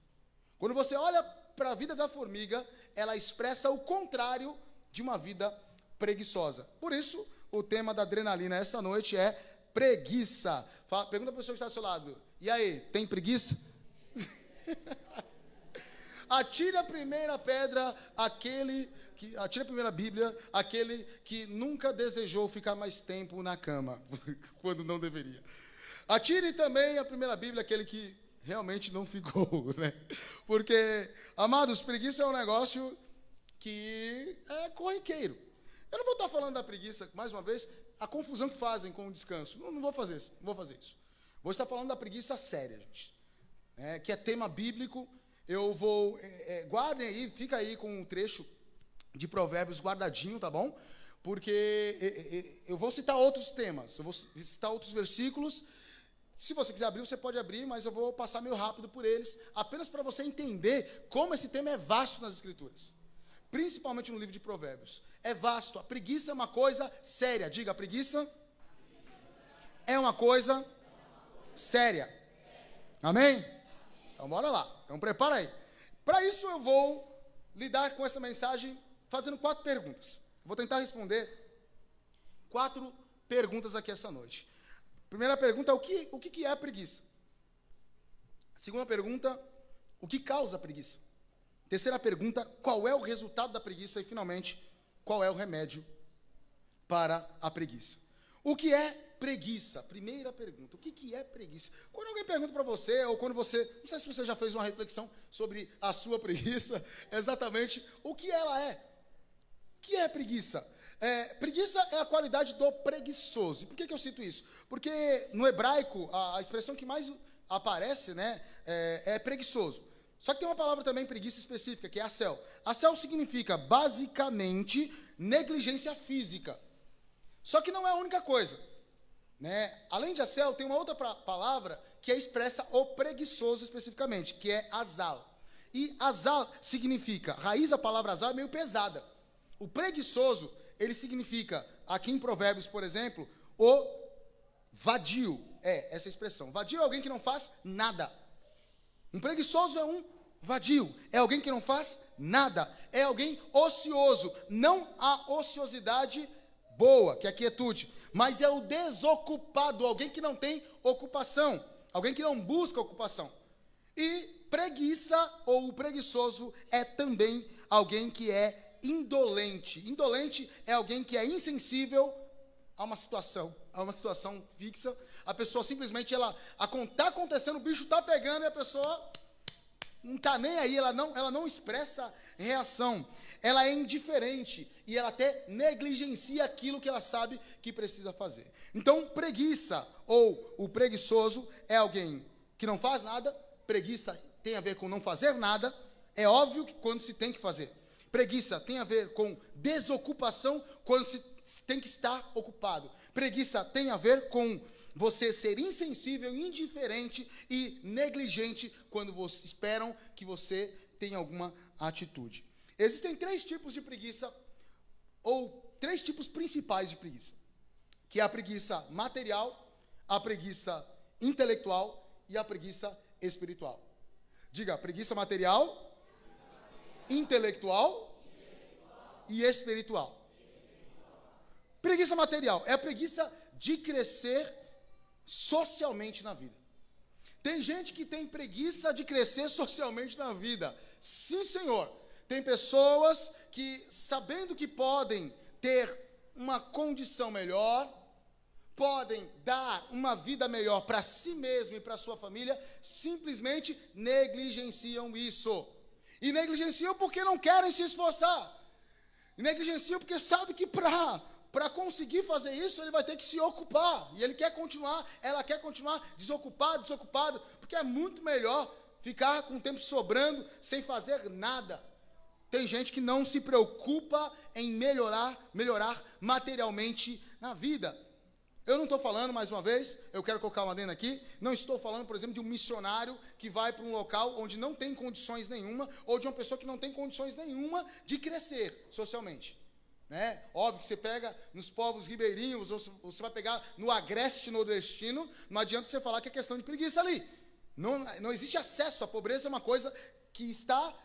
Quando você olha para a vida da formiga, ela expressa o contrário de uma vida preguiçosa. Por isso, o tema da adrenalina essa noite é preguiça. Pergunta para a pessoa que está ao seu lado: e aí, tem preguiça? Atire a primeira pedra, atire a primeira Bíblia, aquele que nunca desejou ficar mais tempo na cama, quando não deveria. Atire também a primeira Bíblia, aquele que realmente não ficou, né? Porque, amados, preguiça é um negócio que é corriqueiro. Eu não vou estar falando da preguiça, mais uma vez, a confusão que fazem com o descanso. Não vou fazer isso, não vou fazer isso. Vou estar falando da preguiça séria, gente. Que é tema bíblico. Eu vou... guardem aí, fica aí com um trecho de Provérbios guardadinho, tá bom? Porque eu vou citar outros temas, eu vou citar outros versículos. Se você quiser abrir, você pode abrir, mas eu vou passar meio rápido por eles, apenas para você entender como esse tema é vasto nas Escrituras. Principalmente no livro de Provérbios. É vasto. A preguiça é uma coisa séria. Diga, a preguiça é uma coisa séria. Amém? Então, bora lá. Então, prepara aí. Para isso, eu vou lidar com essa mensagem fazendo 4 perguntas. Vou tentar responder 4 perguntas aqui essa noite. Primeira pergunta, o que é a preguiça? Segunda pergunta, o que causa a preguiça? Terceira pergunta, qual é o resultado da preguiça? E, finalmente, qual é o remédio para a preguiça? O que é preguiça? Primeira pergunta, o que é preguiça? Quando alguém pergunta para você, ou quando você... Não sei se você já fez uma reflexão sobre a sua preguiça, exatamente o que ela é. O que é preguiça? Preguiça é a qualidade do preguiçoso. E por que eu cito isso? Porque no hebraico, a expressão que mais aparece, né, é preguiçoso. Só que tem uma palavra também, preguiça específica, que é acel. Acel significa, basicamente, negligência física. Só que não é a única coisa, né? Além de acel, tem uma outra palavra que expressa o preguiçoso especificamente, que é azal. E azal significa, raiz da palavra azal é meio pesada. O preguiçoso, ele significa, aqui em Provérbios, por exemplo, o vadio. Essa expressão. Vadio é alguém que não faz nada. Um preguiçoso é um vadio, é alguém que não faz nada, é alguém ocioso. Não a ociosidade boa, que é a quietude, mas é o desocupado, alguém que não tem ocupação, alguém que não busca ocupação. E preguiça ou o preguiçoso é também alguém que é indolente. Indolente é alguém que é insensível a uma situação fixa. A pessoa simplesmente, está acontecendo, o bicho está pegando e a pessoa não está nem aí, ela não expressa reação. Ela é indiferente e ela até negligencia aquilo que ela sabe que precisa fazer. Então, preguiça ou o preguiçoso é alguém que não faz nada. Preguiça tem a ver com não fazer nada. É óbvio que quando se tem que fazer. Preguiça tem a ver com desocupação quando se tem que estar ocupado. Preguiça tem a ver com você ser insensível, indiferente e negligente quando esperam que você tenha alguma atitude. Existem 3 tipos de preguiça, ou 3 tipos principais de preguiça, que é a preguiça material, a preguiça intelectual e a preguiça espiritual. Diga, preguiça material, intelectual e espiritual. Preguiça material é a preguiça de crescer socialmente na vida. Tem gente que tem preguiça de crescer socialmente na vida. Sim, senhor. Tem pessoas que, sabendo que podem ter uma condição melhor, podem dar uma vida melhor para si mesmo e para sua família, simplesmente negligenciam isso. E negligenciam porque não querem se esforçar. E negligenciam porque sabem que para conseguir fazer isso, ele vai ter que se ocupar. E ele quer continuar, ela quer continuar desocupado, porque é muito melhor ficar com o tempo sobrando, sem fazer nada. Tem gente que não se preocupa em melhorar materialmente na vida. Eu não estou falando, mais uma vez, eu quero colocar uma adenda aqui, não estou falando, por exemplo, de um missionário que vai para um local onde não tem condições nenhuma, ou de uma pessoa que não tem condições nenhuma de crescer socialmente. Né? Óbvio que você pega nos povos ribeirinhos, ou você vai pegar no agreste nordestino, não adianta você falar que é questão de preguiça ali. Não existe acesso à pobreza, é uma coisa que está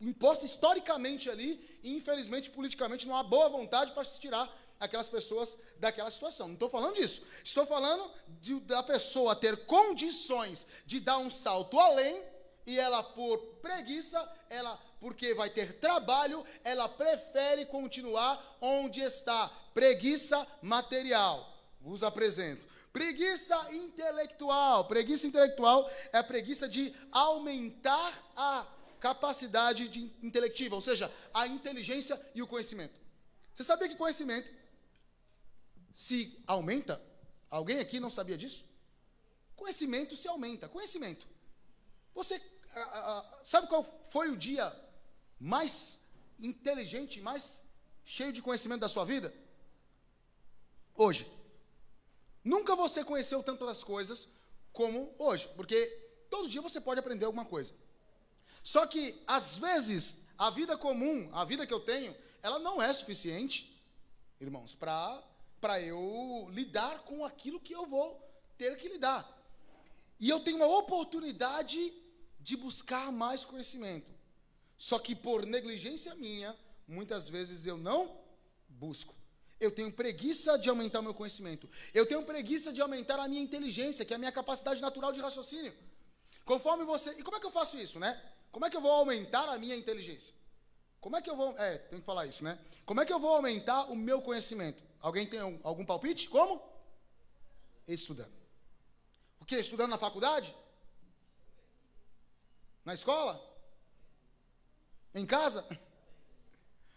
imposta historicamente ali, e infelizmente, politicamente, não há boa vontade para se tirar aquelas pessoas daquela situação. Não estou falando disso. Estou falando da pessoa ter condições de dar um salto além, e ela, por preguiça, porque vai ter trabalho, ela prefere continuar onde está. Preguiça material. Vos apresento. Preguiça intelectual. Preguiça intelectual é a preguiça de aumentar a capacidade intelectiva, ou seja, a inteligência e o conhecimento. Você sabia que conhecimento se aumenta? Alguém aqui não sabia disso? Conhecimento se aumenta. Conhecimento. Você sabe qual foi o dia mais inteligente, mais cheio de conhecimento da sua vida? Hoje. Nunca você conheceu tantas coisas como hoje, porque todo dia você pode aprender alguma coisa. Só que, às vezes, a vida comum, a vida que eu tenho, ela não é suficiente, irmãos, para eu lidar com aquilo que eu vou ter que lidar. E eu tenho uma oportunidade de buscar mais conhecimento. Só que por negligência minha, muitas vezes eu não busco. Eu tenho preguiça de aumentar o meu conhecimento. Eu tenho preguiça de aumentar a minha inteligência, que é a minha capacidade natural de raciocínio. Conforme você... E como é que eu faço isso, né? Como é que eu vou aumentar a minha inteligência? Como é que eu vou... tem que falar isso, né? Como é que eu vou aumentar o meu conhecimento? Alguém tem algum palpite? Como? Estudando. O quê? Estudando na faculdade? Na escola? Em casa?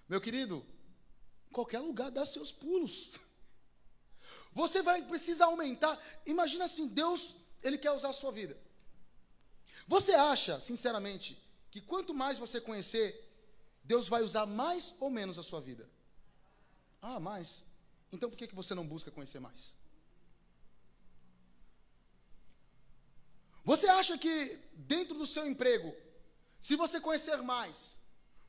Meu querido, qualquer lugar dá seus pulos. Você precisa aumentar. Imagina assim, Deus, Ele quer usar a sua vida. Você acha, sinceramente, que quanto mais você conhecer, Deus vai usar mais ou menos a sua vida? Ah, mais. Então por que você não busca conhecer mais? Você acha que dentro do seu emprego, se você conhecer mais,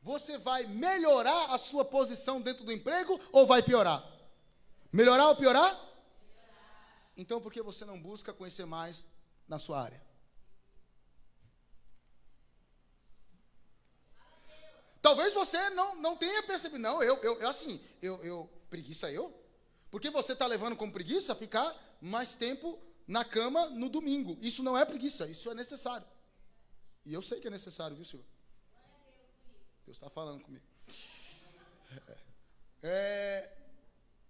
você vai melhorar a sua posição dentro do emprego ou vai piorar? Melhorar ou piorar? Então por que você não busca conhecer mais na sua área? Talvez você não tenha percebido. Não, preguiça eu? Porque você está levando como preguiça ficar mais tempo na cama no domingo. Isso não é preguiça, isso é necessário. E eu sei que é necessário, viu, Silvio? Deus está falando comigo.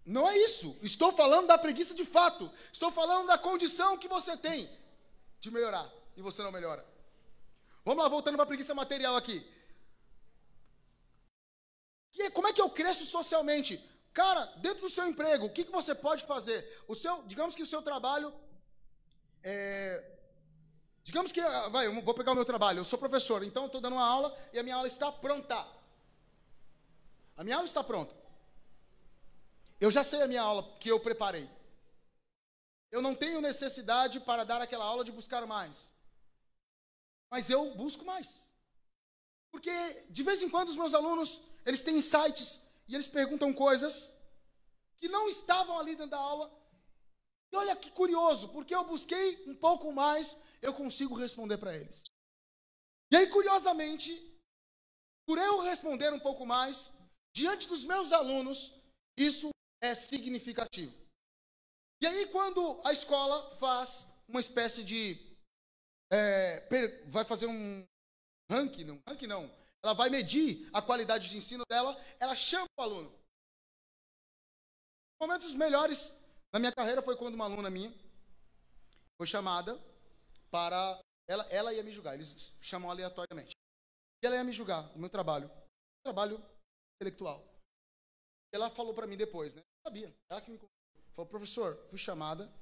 Não é isso. Estou falando da preguiça de fato. Estou falando da condição que você tem de melhorar. E você não melhora. Vamos lá, voltando para a preguiça material aqui. Como é que eu cresço socialmente? Cara, dentro do seu emprego, o que você pode fazer? Digamos que o seu trabalho... Digamos que... eu vou pegar o meu trabalho. Eu sou professor, então eu estou dando uma aula e a minha aula está pronta. A minha aula está pronta. Eu já sei a minha aula que eu preparei. Eu não tenho necessidade para dar aquela aula de buscar mais. Mas eu busco mais. Porque, de vez em quando, os meus alunos, eles têm insights e eles perguntam coisas que não estavam ali dentro da aula. E olha que curioso, porque eu busquei um pouco mais, eu consigo responder para eles. E aí, curiosamente, por eu responder um pouco mais, diante dos meus alunos, isso é significativo. E aí, quando a escola faz uma espécie de... vai fazer um ranking não. Ela vai medir a qualidade de ensino dela, ela chama o aluno. Um momentos melhores na minha carreira foi quando uma aluna minha foi chamada para... Ela ia me julgar, eles chamam aleatoriamente. E ela ia me julgar, o meu trabalho intelectual. E ela falou para mim depois, né? Eu sabia, ela que me contou. Falou, professor, fui chamada,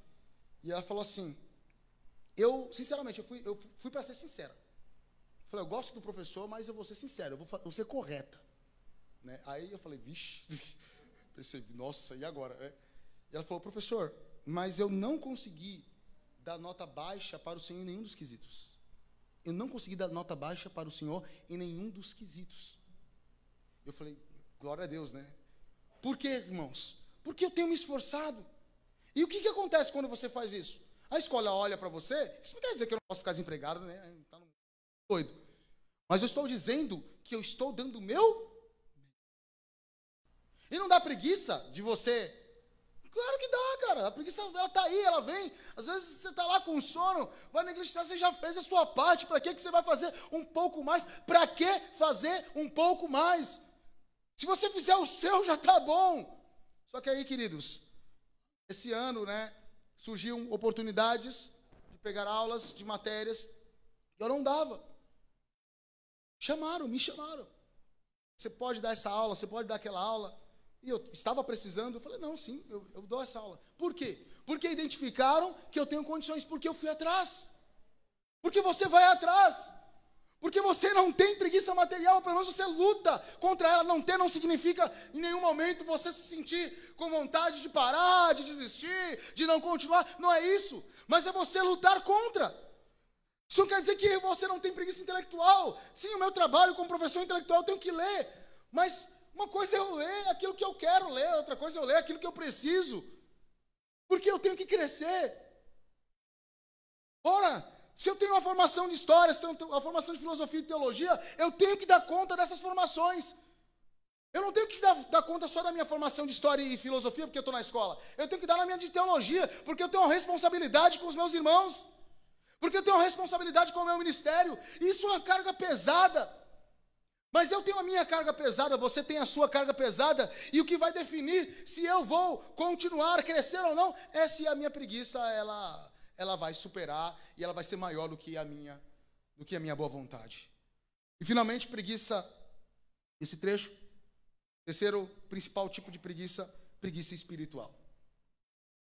e ela falou assim, sinceramente, eu fui para ser sincera. Eu falei, eu gosto do professor, mas eu vou ser sincero, eu vou ser correta. Né? Aí eu falei, vixe, pensei, nossa, e agora? E ela falou, professor, mas eu não consegui dar nota baixa para o senhor em nenhum dos quesitos. Eu não consegui dar nota baixa para o senhor em nenhum dos quesitos. Eu falei, glória a Deus, né? Por quê, irmãos? Porque eu tenho me esforçado. E o que acontece quando você faz isso? A escola olha para você, isso não quer dizer que eu não posso ficar desempregado, né? Tá doido. Mas eu estou dizendo que eu estou dando o meu. E não dá preguiça de você? Claro que dá, cara. A preguiça, ela tá aí, ela vem. Às vezes você tá lá com sono, vai negligenciar, você já fez a sua parte. Para que você vai fazer um pouco mais? Para que fazer um pouco mais? Se você fizer o seu, já tá bom. Só que aí, queridos, esse ano, né, surgiam oportunidades de pegar aulas de matérias que eu não dava. Me chamaram. Você pode dar essa aula, você pode dar aquela aula. E eu estava precisando, eu falei, não, sim, eu dou essa aula. Por quê? Porque identificaram que eu tenho condições, porque eu fui atrás. Porque você vai atrás. Porque você não tem preguiça material, pelo menos você luta contra ela. Não ter não significa em nenhum momento você se sentir com vontade de parar, de desistir, de não continuar. Não é isso. Mas é você lutar contra. Isso não quer dizer que você não tem preguiça intelectual. Sim, o meu trabalho como professor intelectual eu tenho que ler. Mas uma coisa é eu ler aquilo que eu quero ler, outra coisa é eu ler aquilo que eu preciso. Porque eu tenho que crescer. Ora, se eu tenho uma formação de história, se eu tenho uma formação de filosofia e teologia, eu tenho que dar conta dessas formações. Eu não tenho que dar conta só da minha formação de história e filosofia, porque eu estou na escola. Eu tenho que dar na minha de teologia, porque eu tenho uma responsabilidade com os meus irmãos. Porque eu tenho uma responsabilidade com o meu ministério. Isso é uma carga pesada. Mas eu tenho a minha carga pesada, você tem a sua carga pesada. E o que vai definir se eu vou continuar a crescer ou não, é se a minha preguiça, ela vai superar e ela vai ser maior do que a minha boa vontade. E finalmente, preguiça, esse trecho, terceiro principal tipo de preguiça espiritual.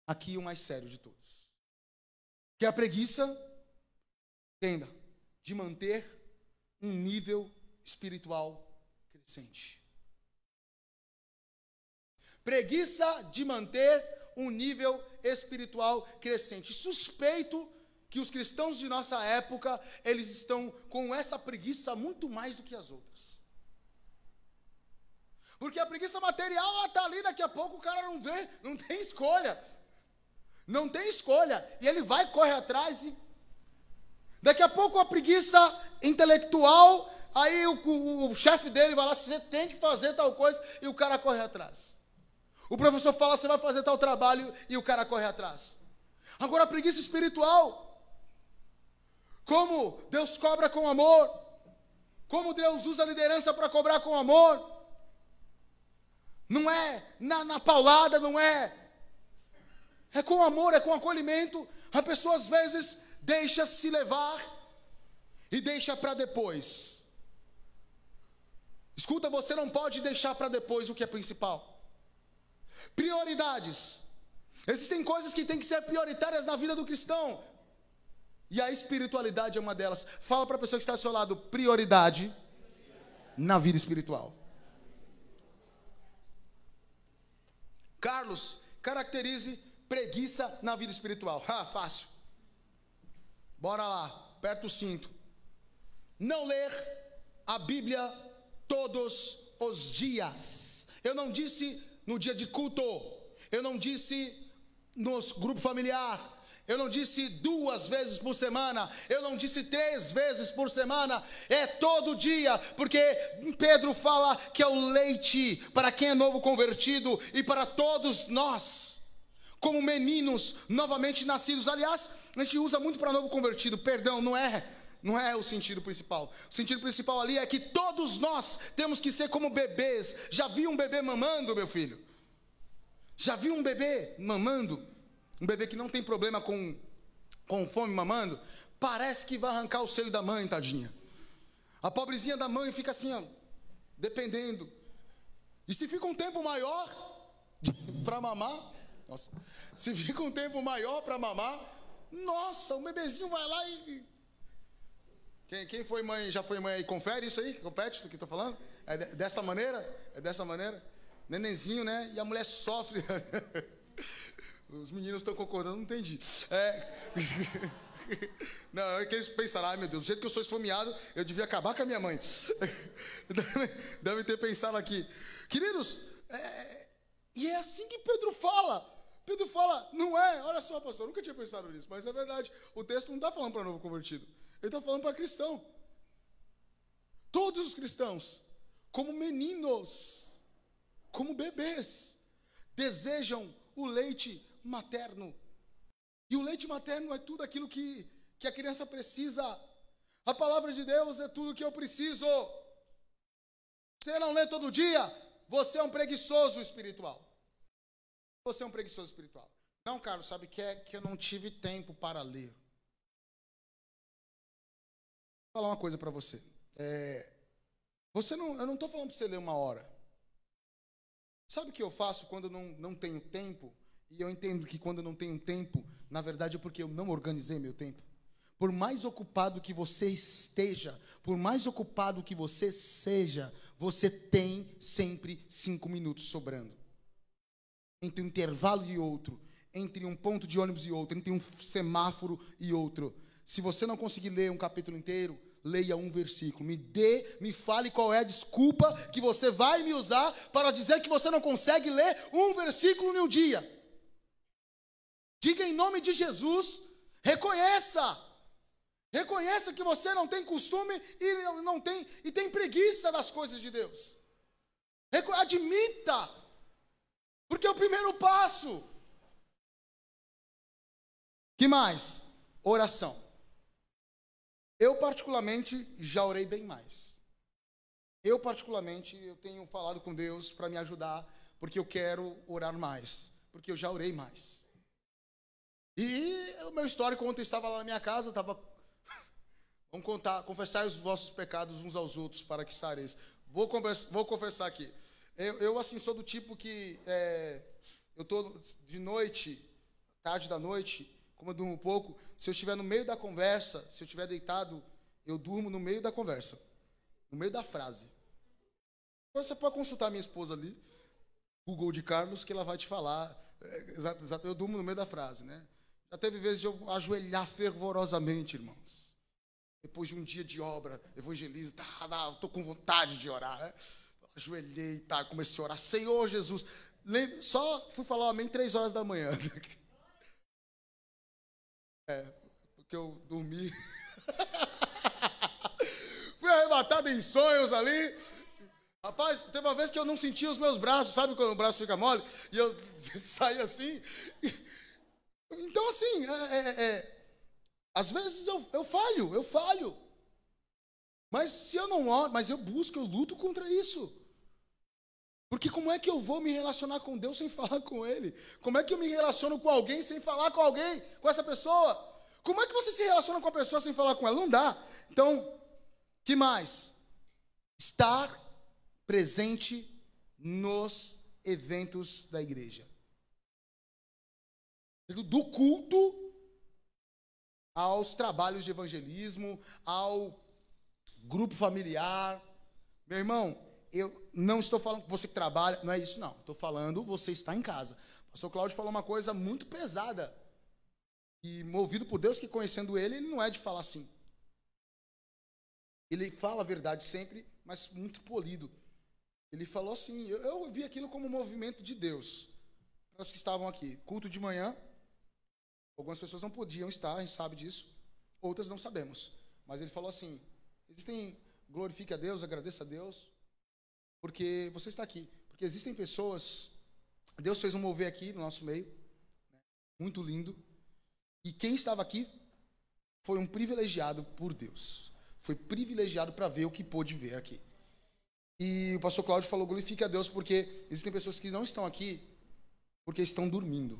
Aqui o mais sério de todos. Que é a preguiça, entenda, de manter um nível espiritual crescente. Preguiça de manter um nível espiritual crescente. Suspeito que os cristãos de nossa época, eles estão com essa preguiça muito mais do que as outras. Porque a preguiça material, ela está ali, daqui a pouco o cara não tem escolha. Não tem escolha. E ele corre atrás e... Daqui a pouco a preguiça intelectual, aí o chefe dele vai lá, você tem que fazer tal coisa, e o cara corre atrás. O professor fala, você vai fazer tal trabalho, e o cara corre atrás. Agora a preguiça espiritual, como Deus cobra com amor, como Deus usa a liderança para cobrar com amor, não é na paulada, não é com amor, é com acolhimento. A pessoa às vezes deixa se levar e deixa para depois. Escuta, você não pode deixar para depois o que é principal. Prioridades. Existem coisas que têm que ser prioritárias na vida do cristão, e a espiritualidade é uma delas. Fala para a pessoa que está ao seu lado, prioridade na vida espiritual. Carlos, caracterize preguiça na vida espiritual. Fácil. Bora lá, aperta o cinto. Não ler a Bíblia todos os dias. Eu não disse no dia de culto, eu não disse no grupo familiar, eu não disse 2 vezes por semana, eu não disse 3 vezes por semana, é todo dia, porque Pedro fala que é o leite para quem é novo convertido e para todos nós, como meninos novamente nascidos. Aliás, a gente usa muito para novo convertido, perdão, não é o sentido principal. O sentido principal ali é que todos nós temos que ser como bebês. Já viu um bebê mamando, meu filho? Já viu um bebê mamando? Um bebê que não tem problema com fome mamando? Parece que vai arrancar o seio da mãe, tadinha. A pobrezinha da mãe fica assim, ó, dependendo. E se fica um tempo maior para mamar, nossa, se fica um tempo maior para mamar, nossa, o bebezinho vai lá e... Quem foi mãe, já foi mãe aí, confere isso aí, compete isso que estou falando? É dessa maneira? É dessa maneira? Nenenzinho, né? E a mulher sofre. Os meninos estão concordando, não entendi. Não, é que eles pensaram, ai meu Deus, do jeito que eu sou esfomeado, eu devia acabar com a minha mãe. Devem ter pensado aqui. Queridos, e é assim que Pedro fala. Pedro fala, não é, olha só, pastor, eu nunca tinha pensado nisso, mas é verdade, o texto não está falando para novo convertido, ele está falando para cristão. Todos os cristãos, como meninos, como bebês, desejam o leite materno. E o leite materno é tudo aquilo que a criança precisa. A palavra de Deus é tudo que eu preciso. Você não lê todo dia, você é um preguiçoso espiritual. Você é um preguiçoso espiritual. Não, Carlos, sabe que eu não tive tempo para ler. Vou falar uma coisa para você. Eu não estou falando para você ler 1 hora. Sabe o que eu faço quando eu não tenho tempo? E eu entendo que quando eu não tenho tempo, na verdade é porque eu não organizei meu tempo. Por mais ocupado que você esteja, por mais ocupado que você seja, você tem sempre 5 minutos sobrando. Entre um intervalo e outro, entre um ponto de ônibus e outro, entre um semáforo e outro. Se você não conseguir ler um capítulo inteiro, leia um versículo. Me fale qual é a desculpa que você vai me usar para dizer que você não consegue ler um versículo em um dia. Diga em nome de Jesus, reconheça que você não tem costume e tem preguiça das coisas de Deus. Admita, porque é o primeiro passo. Que mais? Oração. Eu particularmente já orei bem mais. Eu tenho falado com Deus para me ajudar, porque eu quero orar mais, porque eu já orei mais. E o meu histórico, ontem estava lá na minha casa, vamos confessar os vossos pecados uns aos outros para que sareis. Vou confessar aqui. Eu assim, sou do tipo que eu estou de noite, tarde da noite, como eu durmo um pouco, se eu estiver no meio da conversa, se eu estiver deitado, eu durmo no meio da conversa, no meio da frase. Você pode consultar a minha esposa ali, Google de Carlos, que ela vai te falar, exato, eu durmo no meio da frase, né? Já teve vezes de eu ajoelhar fervorosamente, irmãos. Depois de um dia de obra, evangelismo, estou com vontade de orar, né? Ajoelhei, comecei a orar, Senhor Jesus. Só fui falar amém 3 horas da manhã. Porque eu dormi. Fui arrebatado. arrebatada em sonhos ali. Rapaz, teve uma vez que eu não sentia os meus braços, sabe quando o braço fica mole? E eu saí assim. Então, assim, às vezes eu falho. Mas se eu não oro, mas eu busco, eu luto contra isso. Porque como é que eu vou me relacionar com Deus sem falar com Ele? Como é que eu me relaciono com alguém sem falar com alguém, com essa pessoa? Como é que você se relaciona com a pessoa sem falar com ela? Não dá. Então, que mais? Estar presente nos eventos da igreja. Do culto aos trabalhos de evangelismo, ao grupo familiar. Meu irmão, eu não estou falando que você que trabalha, não é isso não. Estou falando você está em casa. O pastor Cláudio falou uma coisa muito pesada. E movido por Deus, que conhecendo ele não é de falar assim. Ele fala a verdade sempre, mas muito polido. Ele falou assim, eu vi aquilo como um movimento de Deus. Para os que estavam aqui, culto de manhã, algumas pessoas não podiam estar, a gente sabe disso. Outras não sabemos. Mas ele falou assim, glorifique a Deus, agradeça a Deus, porque você está aqui. Porque existem pessoas, Deus fez um mover aqui no nosso meio, muito lindo. E quem estava aqui foi um privilegiado por Deus. Foi privilegiado para ver o que pôde ver aqui. E o pastor Cláudio falou, glorifique a Deus, porque existem pessoas que não estão aqui porque estão dormindo.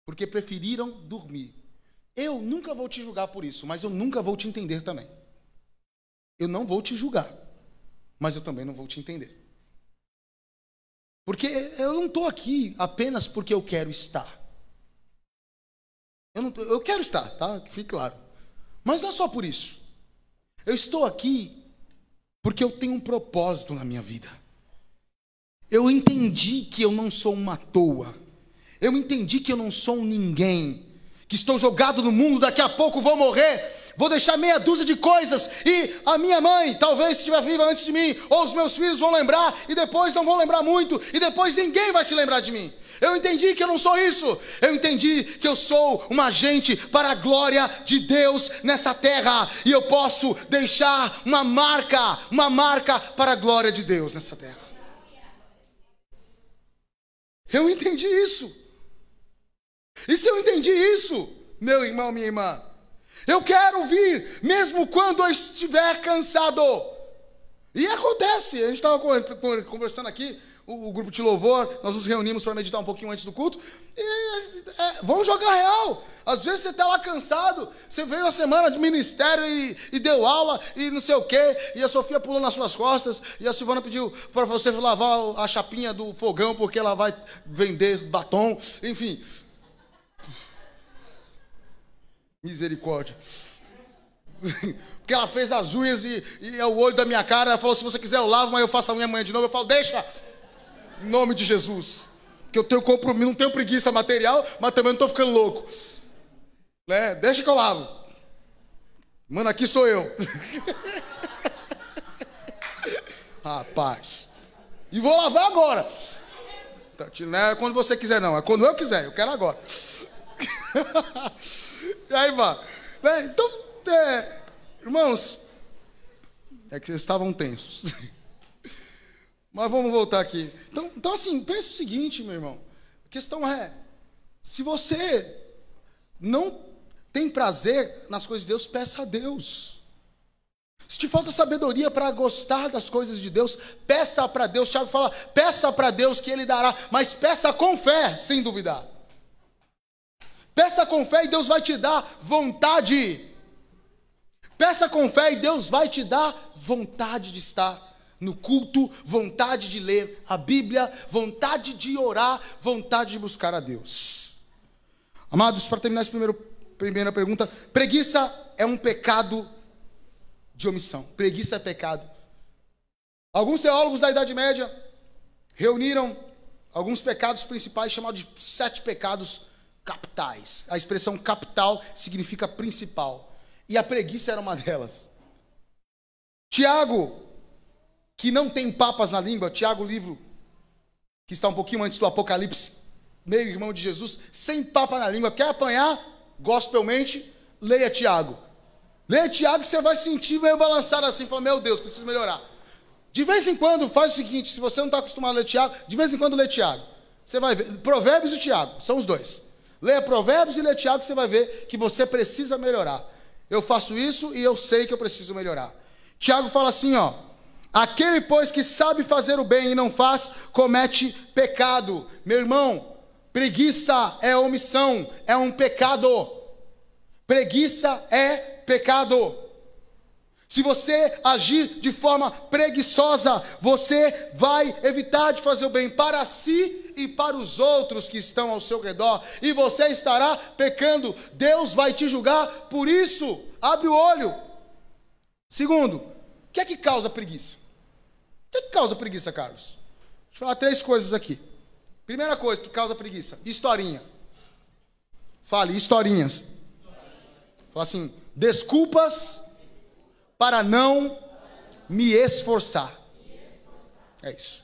Porque preferiram dormir. Eu nunca vou te julgar por isso, mas eu nunca vou te entender também. Eu não vou te julgar, mas eu também não vou te entender. Porque eu não estou aqui apenas porque eu quero estar. Eu quero estar, tá? Que fique claro. Mas não é só por isso. Eu estou aqui porque eu tenho um propósito na minha vida. Eu entendi que eu não sou uma toa. Eu entendi que eu não sou um ninguém. Que estou jogado no mundo, daqui a pouco vou morrer. Vou deixar meia dúzia de coisas. E a minha mãe, talvez estiver viva antes de mim. Ou os meus filhos vão lembrar. E depois não vão lembrar muito. E depois ninguém vai se lembrar de mim. Eu entendi que eu não sou isso. Eu entendi que eu sou um agente para a glória de Deus nessa terra. E eu posso deixar uma marca para a glória de Deus nessa terra. Eu entendi isso. E se eu entendi isso, meu irmão, minha irmã, eu quero vir, mesmo quando eu estiver cansado. E acontece, a gente estava conversando aqui, o grupo de louvor, nós nos reunimos para meditar um pouquinho antes do culto, e vamos jogar real. Às vezes você está lá cansado, você veio uma semana de ministério e deu aula e não sei o quê, e a Sofia pulou nas suas costas, e a Silvana pediu para você lavar a chapinha do fogão, porque ela vai vender batom, enfim. Misericórdia. Porque ela fez as unhas e é o olho da minha cara, ela falou, se você quiser eu lavo, mas eu faço a unha amanhã de novo. Eu falo, deixa, em nome de Jesus. Porque eu tenho compromisso, não tenho preguiça material, mas também não estou ficando louco. Né? Deixa que eu lavo. Mano, aqui sou eu. Rapaz. E vou lavar agora. Não é quando você quiser não, é quando eu quiser, eu quero agora. E aí vai. Então, irmãos, é que vocês estavam tensos. Mas vamos voltar aqui. Então assim, pense o seguinte, meu irmão. A questão é, se você não tem prazer nas coisas de Deus, peça a Deus. Se te falta sabedoria para gostar das coisas de Deus, peça para Deus. Tiago fala, peça para Deus que Ele dará, mas peça com fé, sem duvidar. Peça com fé e Deus vai te dar vontade. Peça com fé e Deus vai te dar vontade de estar no culto, vontade de ler a Bíblia, vontade de orar, vontade de buscar a Deus. Amados, para terminar essa primeira pergunta, preguiça é um pecado de omissão. Preguiça é pecado. Alguns teólogos da Idade Média reuniram alguns pecados principais chamados de 7 pecados capitais. A expressão capital significa principal. E a preguiça era uma delas. Tiago, que não tem papas na língua, Tiago, livro que está um pouquinho antes do Apocalipse, meio irmão de Jesus, sem papa na língua, quer apanhar, gospelmente, leia Tiago. Lê Tiago que você vai sentir meio balançado assim, fala, meu Deus, preciso melhorar. De vez em quando, faz o seguinte, se você não está acostumado a ler Tiago, de vez em quando lê Tiago. Você vai ver, Provérbios e Tiago, são os dois. Leia Provérbios e lê Tiago que você vai ver que você precisa melhorar. Eu faço isso e eu sei que eu preciso melhorar. Tiago fala assim, ó. Aquele, pois, que sabe fazer o bem e não faz, comete pecado. Meu irmão, preguiça é omissão, é um pecado. Preguiça é pecado. Se você agir de forma preguiçosa, você vai evitar de fazer o bem para si e para os outros que estão ao seu redor. E você estará pecando. Deus vai te julgar por isso. Abre o olho. Segundo, o que é que causa preguiça? O que é que causa preguiça, Carlos? Deixa eu falar 3 coisas aqui. Primeira coisa que causa preguiça, historinha. Fale, historinhas. Fala assim, desculpas para não me esforçar. É isso.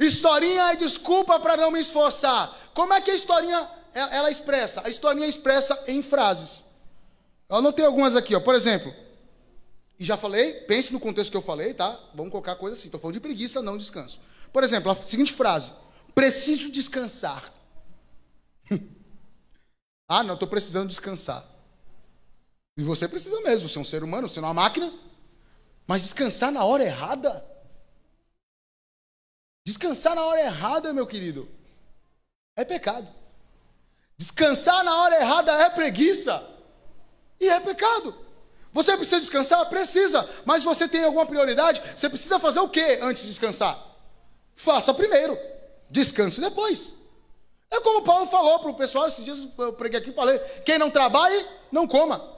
Historinha é desculpa para não me esforçar. Como é que a historinha ela expressa? A historinha expressa em frases. Eu anotei algumas aqui, ó. Por exemplo, e já falei, pense no contexto que eu falei, tá? Vamos colocar coisa assim. Estou falando de preguiça, não descanso. Por exemplo, a seguinte frase: preciso descansar. Ah, não, estou precisando descansar. E você precisa mesmo, você é um ser humano, você não é uma máquina. Mas descansar na hora errada? Descansar na hora errada, meu querido, é pecado. Descansar na hora errada é preguiça. E é pecado. Você precisa descansar? Precisa. Mas você tem alguma prioridade? Você precisa fazer o que antes de descansar? Faça primeiro. Descanse depois. É como Paulo falou para o pessoal, esses dias eu preguei aqui e falei, quem não trabalhe, não coma.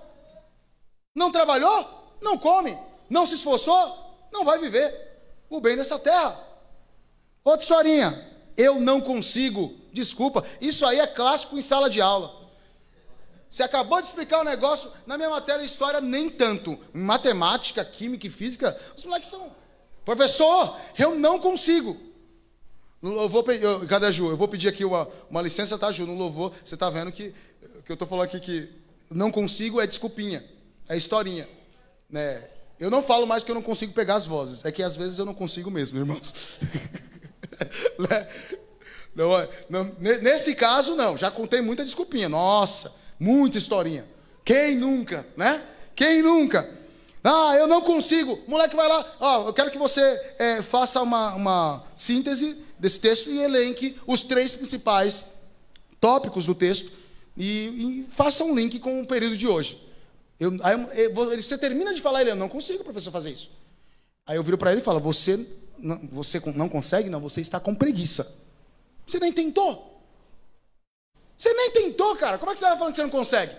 Não trabalhou, não come. Não se esforçou, não vai viver o bem dessa terra. Outra historinha. Eu não consigo. Desculpa. Isso aí é clássico em sala de aula. Você acabou de explicar o negócio. Na minha matéria de história, nem tanto. Em matemática, química e física, os moleques são... Professor, eu não consigo. Cadê a Ju? Eu vou pedir aqui uma licença, tá, Ju? No louvor, você está vendo que eu estou falando aqui que não consigo é desculpinha. É historinha. Né? Eu não falo mais que eu não consigo pegar as vozes. É que às vezes eu não consigo mesmo, irmãos. Não, nesse caso, não. Já contei muita desculpinha. Nossa, muita historinha. Quem nunca, né? Quem nunca? Ah, eu não consigo. Moleque vai lá. Ó, eu quero que você faça uma síntese desse texto e elenque os 3 principais tópicos do texto e faça um link com o período de hoje. Você termina de falar, ele, eu não consigo, professor, fazer isso. Aí eu viro para ele e falo, você não consegue? Não, você está com preguiça. Você nem tentou. Você nem tentou, cara. Como é que você vai falando que você não consegue?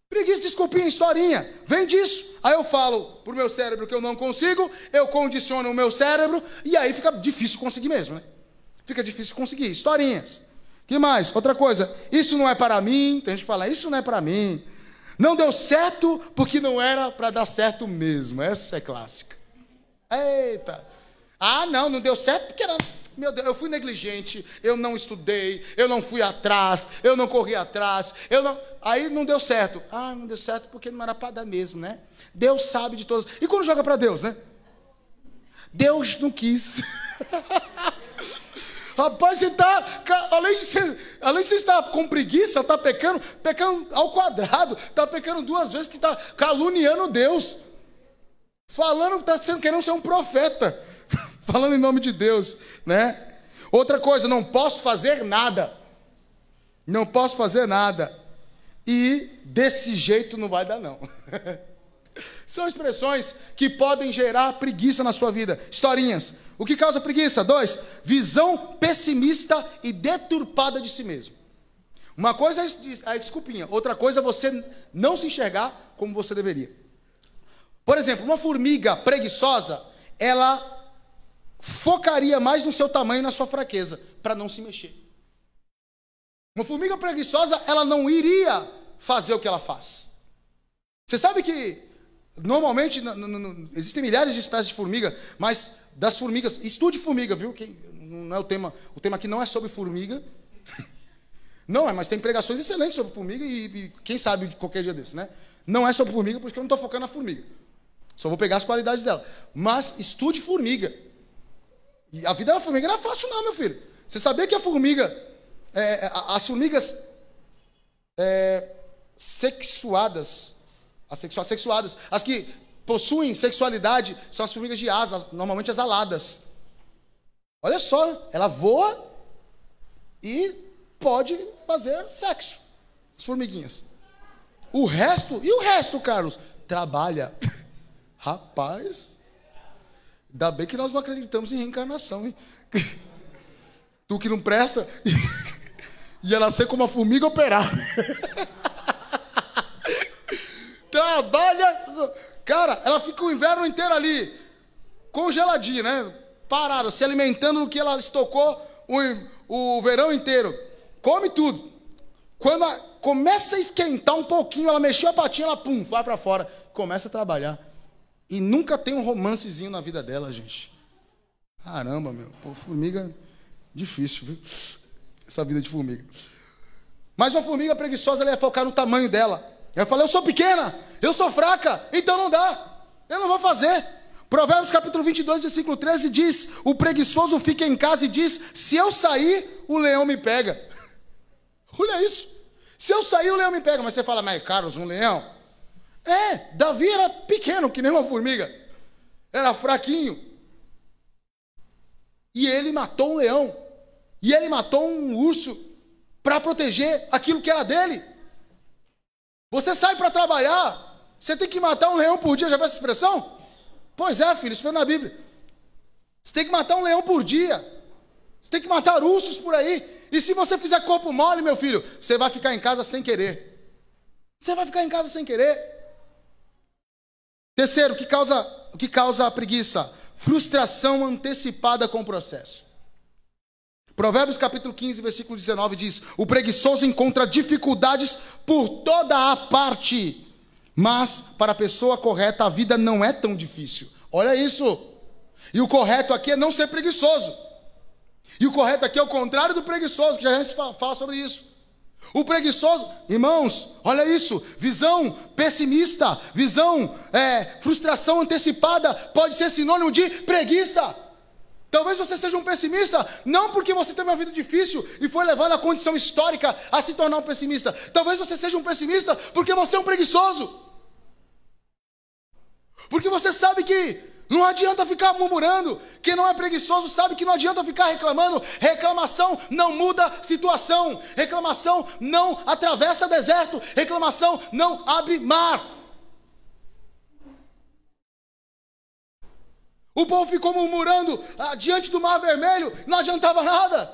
Preguiça, desculpinha, historinha. Vem disso. Aí eu falo pro meu cérebro que eu não consigo, eu condiciono o meu cérebro, e aí fica difícil conseguir mesmo, né? Fica difícil conseguir. Historinhas. Que mais? Outra coisa. Isso não é para mim. Tem gente que fala, isso não é para mim. Não deu certo porque não era para dar certo mesmo. Essa é clássica. Eita. Ah, não deu certo porque era... Meu Deus, eu fui negligente, eu não estudei, eu não fui atrás, eu não corri atrás, aí não deu certo. Ah, não deu certo porque não era para dar mesmo, né? Deus sabe de todas. E quando joga para Deus, né? Deus não quis. Rapaz, você está, além de você estar com preguiça, está pecando ao quadrado, está pecando 2 vezes que está caluniando Deus. Falando que está querendo ser um profeta. Falando em nome de Deus, né? Outra coisa, não posso fazer nada. Não posso fazer nada. E desse jeito não vai dar, não. São expressões que podem gerar preguiça na sua vida. Historinhas. O que causa preguiça? 2, visão pessimista e deturpada de si mesmo. Uma coisa é a desculpinha. Outra coisa é você não se enxergar como você deveria. Por exemplo, uma formiga preguiçosa, ela focaria mais no seu tamanho e na sua fraqueza, para não se mexer. Uma formiga preguiçosa, ela não iria fazer o que ela faz. Você sabe que, normalmente, existem milhares de espécies de formiga, mas das formigas, estude formiga, viu? Não é o tema aqui não é sobre formiga. Não, mas tem pregações excelentes sobre formiga e quem sabe qualquer dia desse, né? Não é sobre formiga, porque eu não estou focando na formiga. Só vou pegar as qualidades dela. Mas estude formiga. E a vida da formiga não é fácil não, meu filho. Você sabia que a formiga, as formigas sexuadas, as que possuem sexualidade, são as formigas de asas, normalmente as aladas. Olha só, ela voa e pode fazer sexo. As formiguinhas. O resto, Carlos? Trabalha. Rapaz, ainda bem que nós não acreditamos em reencarnação, hein? Tu que não presta, ia nascer como uma formiga operária. Trabalha. Cara, ela fica o inverno inteiro ali, congeladinha, né? Parada, se alimentando do que ela estocou o verão inteiro. Come tudo. Quando ela começa a esquentar um pouquinho, ela mexeu a patinha, ela pum, vai pra fora. Começa a trabalhar. E nunca tem um romancezinho na vida dela, gente. Caramba, meu. Pô, formiga, difícil, viu? Essa vida de formiga. Mas uma formiga preguiçosa, ela ia focar no tamanho dela. Ela fala, eu sou pequena, eu sou fraca, então não dá. Eu não vou fazer. Provérbios capítulo 22, versículo 13 diz, o preguiçoso fica em casa e diz, se eu sair, o leão me pega. Olha isso. Se eu sair, o leão me pega. Mas você fala, mas Carlos, um leão? Davi era pequeno, que nem uma formiga. Era fraquinho. E ele matou um leão. E ele matou um urso para proteger aquilo que era dele. Você sai para trabalhar, você tem que matar um leão por dia. Já viu essa expressão? Pois é, filho, isso foi na Bíblia. Você tem que matar um leão por dia. Você tem que matar ursos por aí. E se você fizer corpo mole, meu filho, você vai ficar em casa sem querer. Você vai ficar em casa sem querer. Terceiro, o que causa a preguiça? Frustração antecipada com o processo. Provérbios capítulo 15, versículo 19 diz, o preguiçoso encontra dificuldades por toda a parte, mas para a pessoa correta a vida não é tão difícil. Olha isso. E o correto aqui é não ser preguiçoso. E o correto aqui é o contrário do preguiçoso, que já a gente fala sobre isso. O preguiçoso, irmãos, olha isso, visão pessimista, frustração antecipada pode ser sinônimo de preguiça. Talvez você seja um pessimista, não porque você teve uma vida difícil e foi levado à condição histórica a se tornar um pessimista. Talvez você seja um pessimista porque você é um preguiçoso. Porque você sabe que não adianta ficar murmurando. Quem não é preguiçoso sabe que não adianta ficar reclamando. Reclamação não muda situação. Reclamação não atravessa deserto. Reclamação não abre mar. O povo ficou murmurando diante do mar vermelho, não adiantava nada.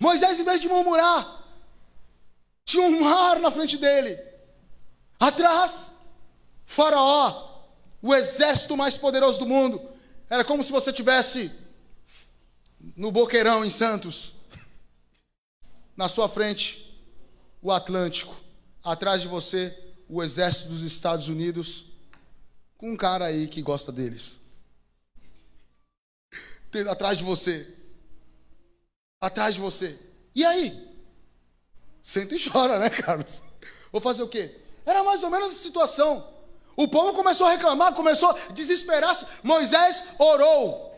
Moisés, em vez de murmurar, tinha um mar na frente dele. Atrás, Faraó, o exército mais poderoso do mundo. Era como se você estivesse no Boqueirão, em Santos. Na sua frente, o Atlântico. Atrás de você, o exército dos Estados Unidos, com um cara aí que gosta deles. Atrás de você. Atrás de você. E aí? Senta e chora, né, Carlos? Vou fazer o quê? Era mais ou menos essa situação. O povo começou a reclamar, começou a desesperar-se. Moisés orou.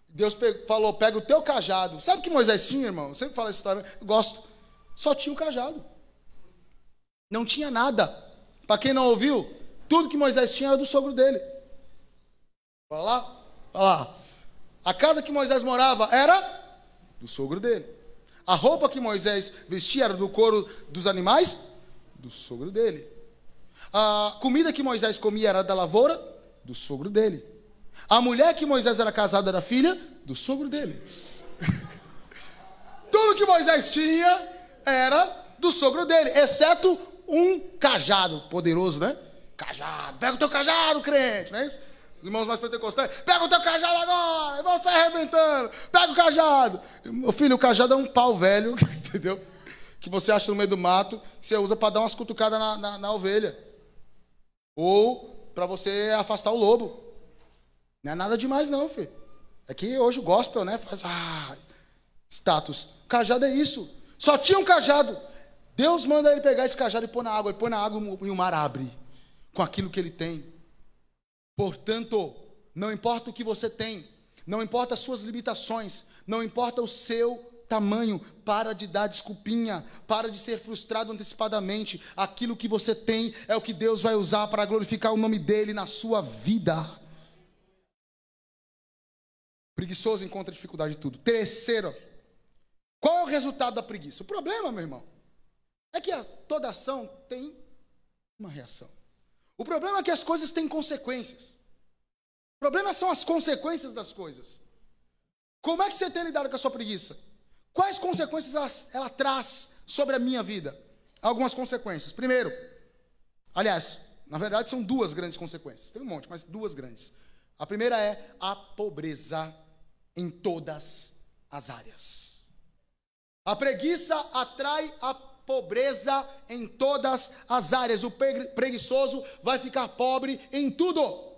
Deus falou, pega o teu cajado. Sabe o que Moisés tinha, irmão? Eu sempre falo essa história, eu gosto. Só tinha o cajado. Não tinha nada. Para quem não ouviu, tudo que Moisés tinha era do sogro dele. Olha lá, olha lá. A casa que Moisés morava era do sogro dele. A roupa que Moisés vestia era do couro dos animais do sogro dele. A comida que Moisés comia era da lavoura do sogro dele. A mulher que Moisés era casada era filha do sogro dele. Tudo que Moisés tinha era do sogro dele, exceto um cajado poderoso, né? Cajado, pega o teu cajado, crente, não é isso? Os irmãos mais pentecostais, pega o teu cajado agora, e vão sair arrebentando, pega o cajado. Meu filho, o cajado é um pau velho, entendeu? Que você acha no meio do mato, que você usa para dar umas cutucadas na ovelha. Ou para você afastar o lobo. Não é nada demais não, filho. É que hoje o gospel, né, faz status. Cajado é isso. Só tinha um cajado. Deus manda ele pegar esse cajado e pôr na água. Ele põe na água e o mar abre com aquilo que ele tem. Portanto, não importa o que você tem, não importa as suas limitações, não importa o seu tamanho, para de dar desculpinha, para de ser frustrado antecipadamente. Aquilo que você tem é o que Deus vai usar para glorificar o nome dele na sua vida. Preguiçoso encontra dificuldade em tudo. Terceiro, qual é o resultado da preguiça? O problema, meu irmão, é que toda ação tem uma reação. O problema é que as coisas têm consequências. O problema são as consequências das coisas. Como é que você tem lidado com a sua preguiça? Quais consequências ela traz sobre a minha vida? Algumas consequências. Primeiro, aliás, na verdade são duas grandes consequências. Tem um monte, mas duas grandes. A primeira é a pobreza em todas as áreas. A preguiça atrai a pobreza em todas as áreas. O preguiçoso vai ficar pobre em tudo.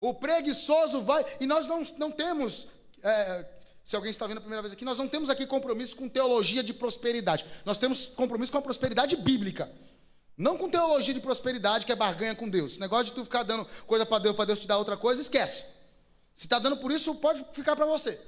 O preguiçoso vai... E nós não temos... se alguém está vindo a primeira vez aqui, nós não temos aqui compromisso com teologia de prosperidade. Nós temos compromisso com a prosperidade bíblica. Não com teologia de prosperidade, que é barganha com Deus. Esse negócio de tu ficar dando coisa para Deus te dar outra coisa, esquece. Se está dando por isso, pode ficar para você.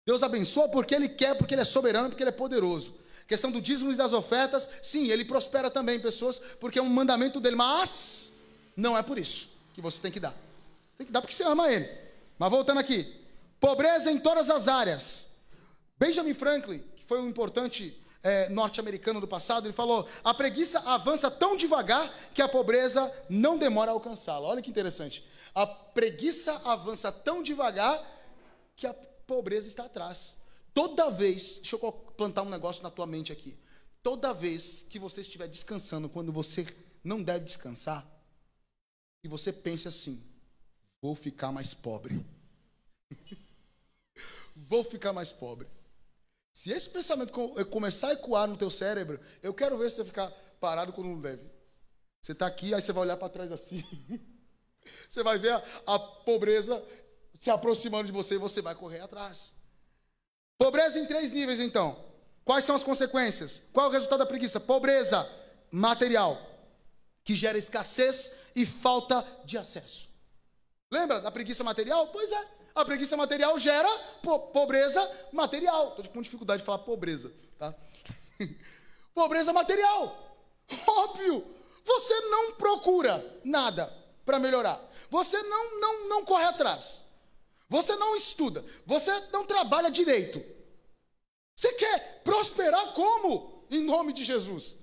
Deus abençoa porque Ele quer, porque Ele é soberano, porque Ele é poderoso. A questão do dízimo e das ofertas, sim, Ele prospera também pessoas, porque é um mandamento dEle, mas não é por isso que você tem que dar. Você tem que dar porque você ama Ele. Mas voltando aqui, pobreza em todas as áreas. Benjamin Franklin, que foi um importante norte-americano do passado, ele falou: a preguiça avança tão devagar que a pobreza não demora a alcançá-la. Olha que interessante. A preguiça avança tão devagar que a pobreza está atrás. Toda vez, deixa eu plantar um negócio na tua mente aqui. Toda vez que você estiver descansando, quando você não deve descansar, e você pense assim: vou ficar mais pobre. Vou ficar mais pobre. Se esse pensamento começar a ecoar no teu cérebro, eu quero ver se você ficar parado quando não deve. Você está aqui, aí você vai olhar para trás assim. Você vai ver a pobreza se aproximando de você e você vai correr atrás. Pobreza em 3 níveis, então. Quais são as consequências? Qual é o resultado da preguiça? Pobreza material, que gera escassez e falta de acesso. Lembra da preguiça material? Pois é. A preguiça material gera pobreza material. Estou com dificuldade de falar pobreza, tá? Pobreza material. Óbvio. Você não procura nada para melhorar. Você não corre atrás. Você não estuda. Você não trabalha direito. Você quer prosperar como? Em nome de Jesus.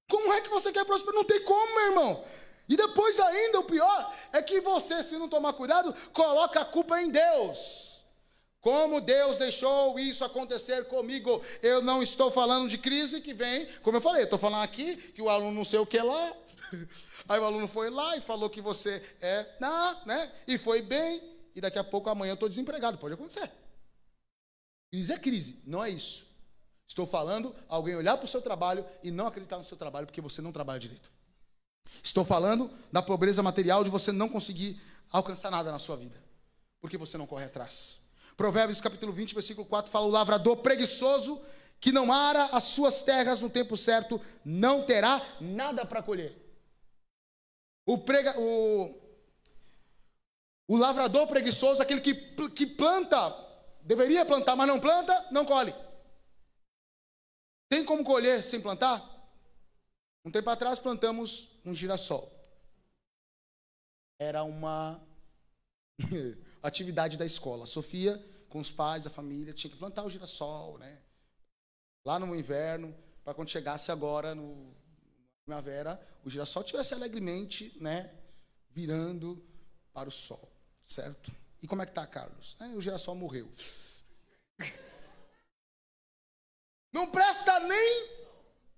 Como é que você quer prosperar? Não tem como, meu irmão. E depois ainda, o pior é que você, se não tomar cuidado, coloca a culpa em Deus. Como Deus deixou isso acontecer comigo? Eu não estou falando de crise que vem, como eu falei, eu estou falando aqui que o aluno não sei o que lá, aí o aluno foi lá e falou que você né? E foi bem, e daqui a pouco, amanhã eu estou desempregado, pode acontecer. Crise é crise, não é isso. Estou falando alguém olhar para o seu trabalho e não acreditar no seu trabalho porque você não trabalha direito. Estou falando da pobreza material, de você não conseguir alcançar nada na sua vida, porque você não corre atrás. Provérbios capítulo 20, versículo 4, fala: o lavrador preguiçoso, que não ara as suas terras no tempo certo, não terá nada para colher. O lavrador preguiçoso, aquele que planta, deveria plantar, mas não planta, não colhe. Tem como colher sem plantar? Um tempo atrás plantamos um girassol. Era uma atividade da escola. A Sofia, com os pais, a família, tinha que plantar o girassol, né? Lá no inverno, para quando chegasse agora no primavera, o girassol estivesse alegremente, né, virando para o sol, certo? E como é que está, Carlos? O girassol morreu. Não presta nem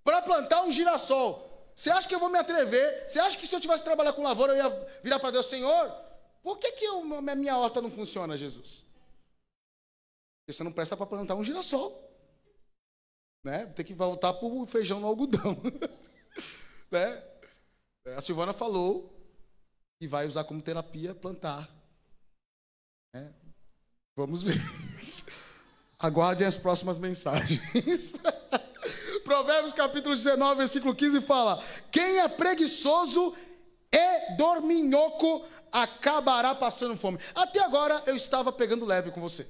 para plantar um girassol. Você acha que eu vou me atrever? Você acha que se eu tivesse que trabalhar com lavoura, eu ia virar para Deus: Senhor, por que a minha horta não funciona, Jesus? Porque você não presta para plantar um girassol. Né? Tem que voltar para o feijão no algodão. Né? A Silvana falou que vai usar como terapia plantar. Né? Vamos ver. Aguardem as próximas mensagens. Provérbios capítulo 19, versículo 15 fala: quem é preguiçoso e dorminhoco acabará passando fome. Até agora eu estava pegando leve com você,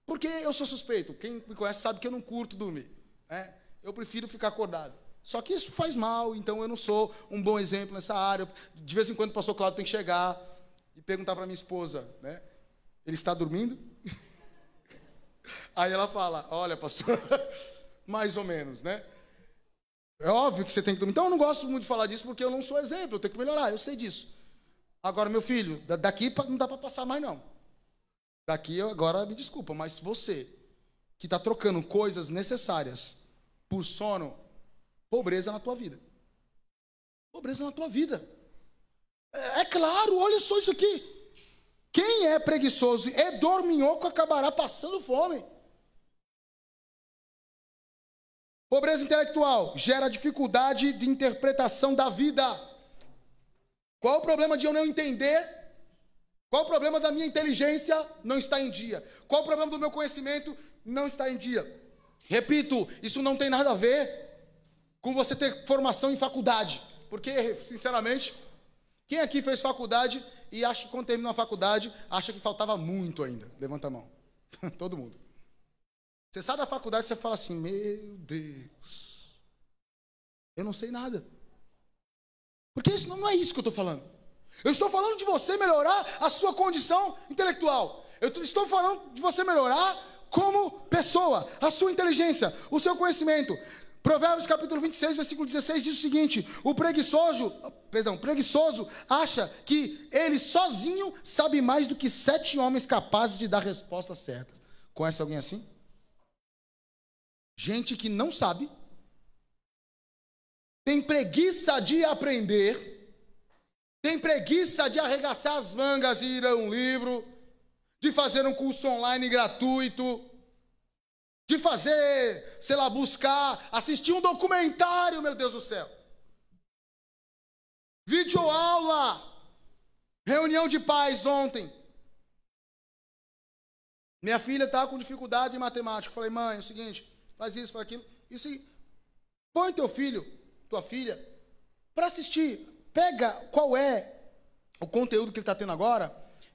porque eu sou suspeito. Quem me conhece sabe que eu não curto dormir, né? Eu prefiro ficar acordado. Só que isso faz mal, então eu não sou um bom exemplo nessa área. De vez em quando o pastor Cláudio tem que chegar e perguntar para minha esposa, né? Ele está dormindo? Aí ela fala: olha, pastor, mais ou menos, né? É óbvio que você tem que dormir. Então eu não gosto muito de falar disso, porque eu não sou exemplo, eu tenho que melhorar, eu sei disso. Agora, meu filho, daqui não dá para passar mais, não. Daqui, agora, me desculpa, mas você que está trocando coisas necessárias por sono, pobreza na tua vida. Pobreza na tua vida. É claro, olha só isso aqui. Quem é preguiçoso e dorminhoco acabará passando fome. Pobreza intelectual gera dificuldade de interpretação da vida. Qual o problema de eu não entender? Qual o problema da minha inteligência? Não está em dia. Qual o problema do meu conhecimento? Não está em dia. Repito, isso não tem nada a ver com você ter formação em faculdade. Porque, sinceramente, quem aqui fez faculdade e acha que quando terminou a faculdade, acha que faltava muito ainda? Levanta a mão. Todo mundo. Você sai da faculdade e você fala assim: meu Deus, eu não sei nada. Porque isso não é isso que eu estou falando. Eu estou falando de você melhorar a sua condição intelectual. Eu estou falando de você melhorar como pessoa, a sua inteligência, o seu conhecimento. Provérbios capítulo 26, versículo 16 diz o seguinte: o preguiçoso acha que ele sozinho sabe mais do que 7 homens capazes de dar respostas certas. Conhece alguém assim? Gente que não sabe, tem preguiça de aprender, tem preguiça de arregaçar as mangas e ir a um livro, de fazer um curso online gratuito, de fazer, sei lá, buscar, assistir um documentário, meu Deus do céu. Videoaula, reunião de pais ontem. Minha filha estava com dificuldade em matemática. Eu falei: mãe, é o seguinte, faz isso, faz aquilo. Isso aí. Põe teu filho, tua filha, para assistir. Pega qual é o conteúdo que ele está tendo agora.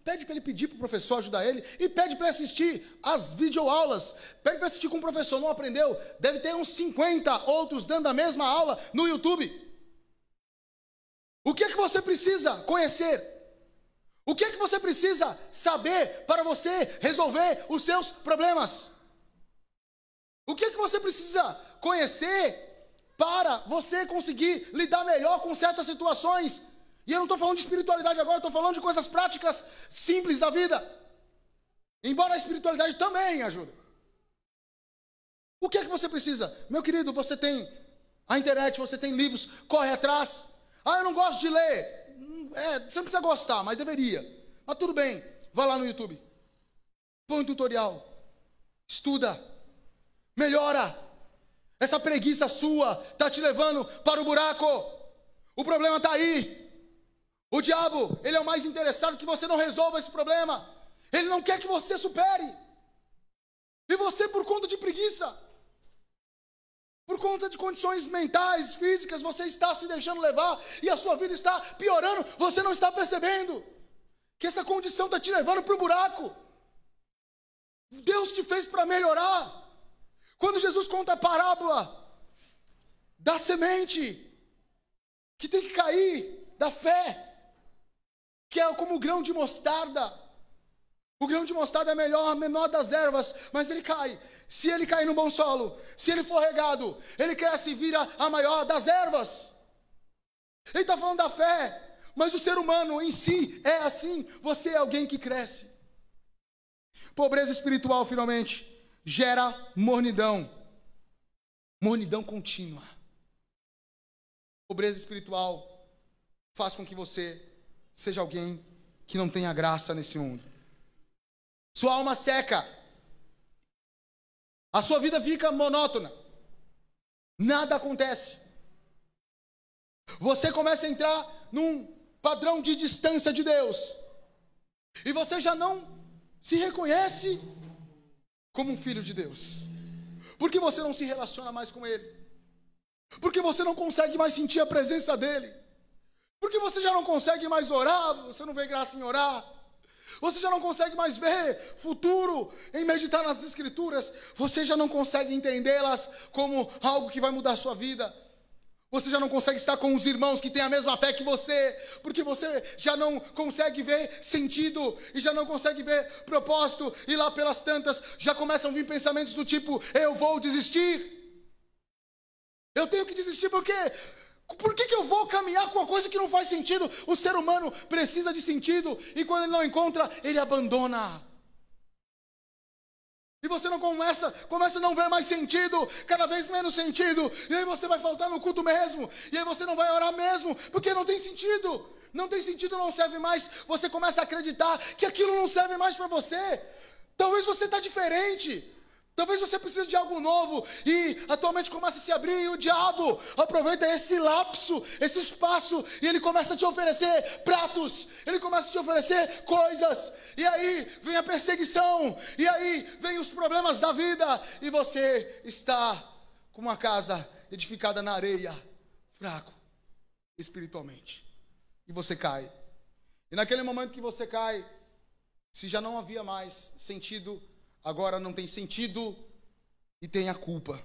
Pede para ele pedir para o professor ajudar ele. E pede para ele assistir as videoaulas. Pede para assistir com o professor. Não aprendeu? Deve ter uns 50 outros dando a mesma aula no YouTube. O que é que você precisa conhecer? O que é que você precisa saber para você resolver os seus problemas? O que é que você precisa conhecer para você conseguir lidar melhor com certas situações? E eu não estou falando de espiritualidade agora, eu estou falando de coisas práticas, simples da vida. Embora a espiritualidade também ajude. O que é que você precisa? Meu querido, você tem a internet, você tem livros, corre atrás. Ah, eu não gosto de ler. Você não precisa gostar, mas deveria. Mas tudo bem, vai lá no YouTube. Põe um tutorial. Estuda. Melhora. Essa preguiça sua está te levando para o buraco. O problema está aí. O diabo, ele é o mais interessado que você não resolva esse problema. Ele não quer que você supere. E você, por conta de preguiça, por conta de condições mentais, físicas, você está se deixando levar e a sua vida está piorando. Você não está percebendo que essa condição está te levando para o buraco. Deus te fez para melhorar. Quando Jesus conta a parábola da semente que tem que cair da fé, que é como o grão de mostarda. O grão de mostarda é a menor das ervas, mas ele cai. Se ele cair no bom solo, se ele for regado, ele cresce e vira a maior das ervas. Ele está falando da fé, mas o ser humano em si é assim. Você é alguém que cresce. Pobreza espiritual, finalmente, gera mornidão. Mornidão contínua. Pobreza espiritual faz com que você seja alguém que não tenha graça nesse mundo. Sua alma seca. A sua vida fica monótona. Nada acontece. Você começa a entrar num padrão de distância de Deus. E você já não se reconhece como um filho de Deus. Porque você não se relaciona mais com Ele. Porque você não consegue mais sentir a presença dele. Porque você já não consegue mais orar, você não vê graça em orar. Você já não consegue mais ver futuro em meditar nas Escrituras. Você já não consegue entendê-las como algo que vai mudar a sua vida. Você já não consegue estar com os irmãos que têm a mesma fé que você, porque você já não consegue ver sentido e já não consegue ver propósito, e lá pelas tantas já começam a vir pensamentos do tipo: eu vou desistir. Eu tenho que desistir porque... Por que eu vou caminhar com uma coisa que não faz sentido? O ser humano precisa de sentido, e quando ele não encontra, ele abandona. E você não começa a não ver mais sentido, cada vez menos sentido, e aí você vai faltar no culto mesmo, e aí você não vai orar mesmo, porque não tem sentido. Não tem sentido, não serve mais. Você começa a acreditar que aquilo não serve mais para você. Talvez você está diferente. Talvez você precise de algo novo, e a tua mente começa a se abrir, e o diabo aproveita esse lapso, esse espaço, e ele começa a te oferecer pratos, ele começa a te oferecer coisas, e aí vem a perseguição, e aí vem os problemas da vida, e você está com uma casa edificada na areia, fraco espiritualmente, e você cai. E naquele momento que você cai, se já não havia mais sentido, agora não tem sentido, e tem a culpa.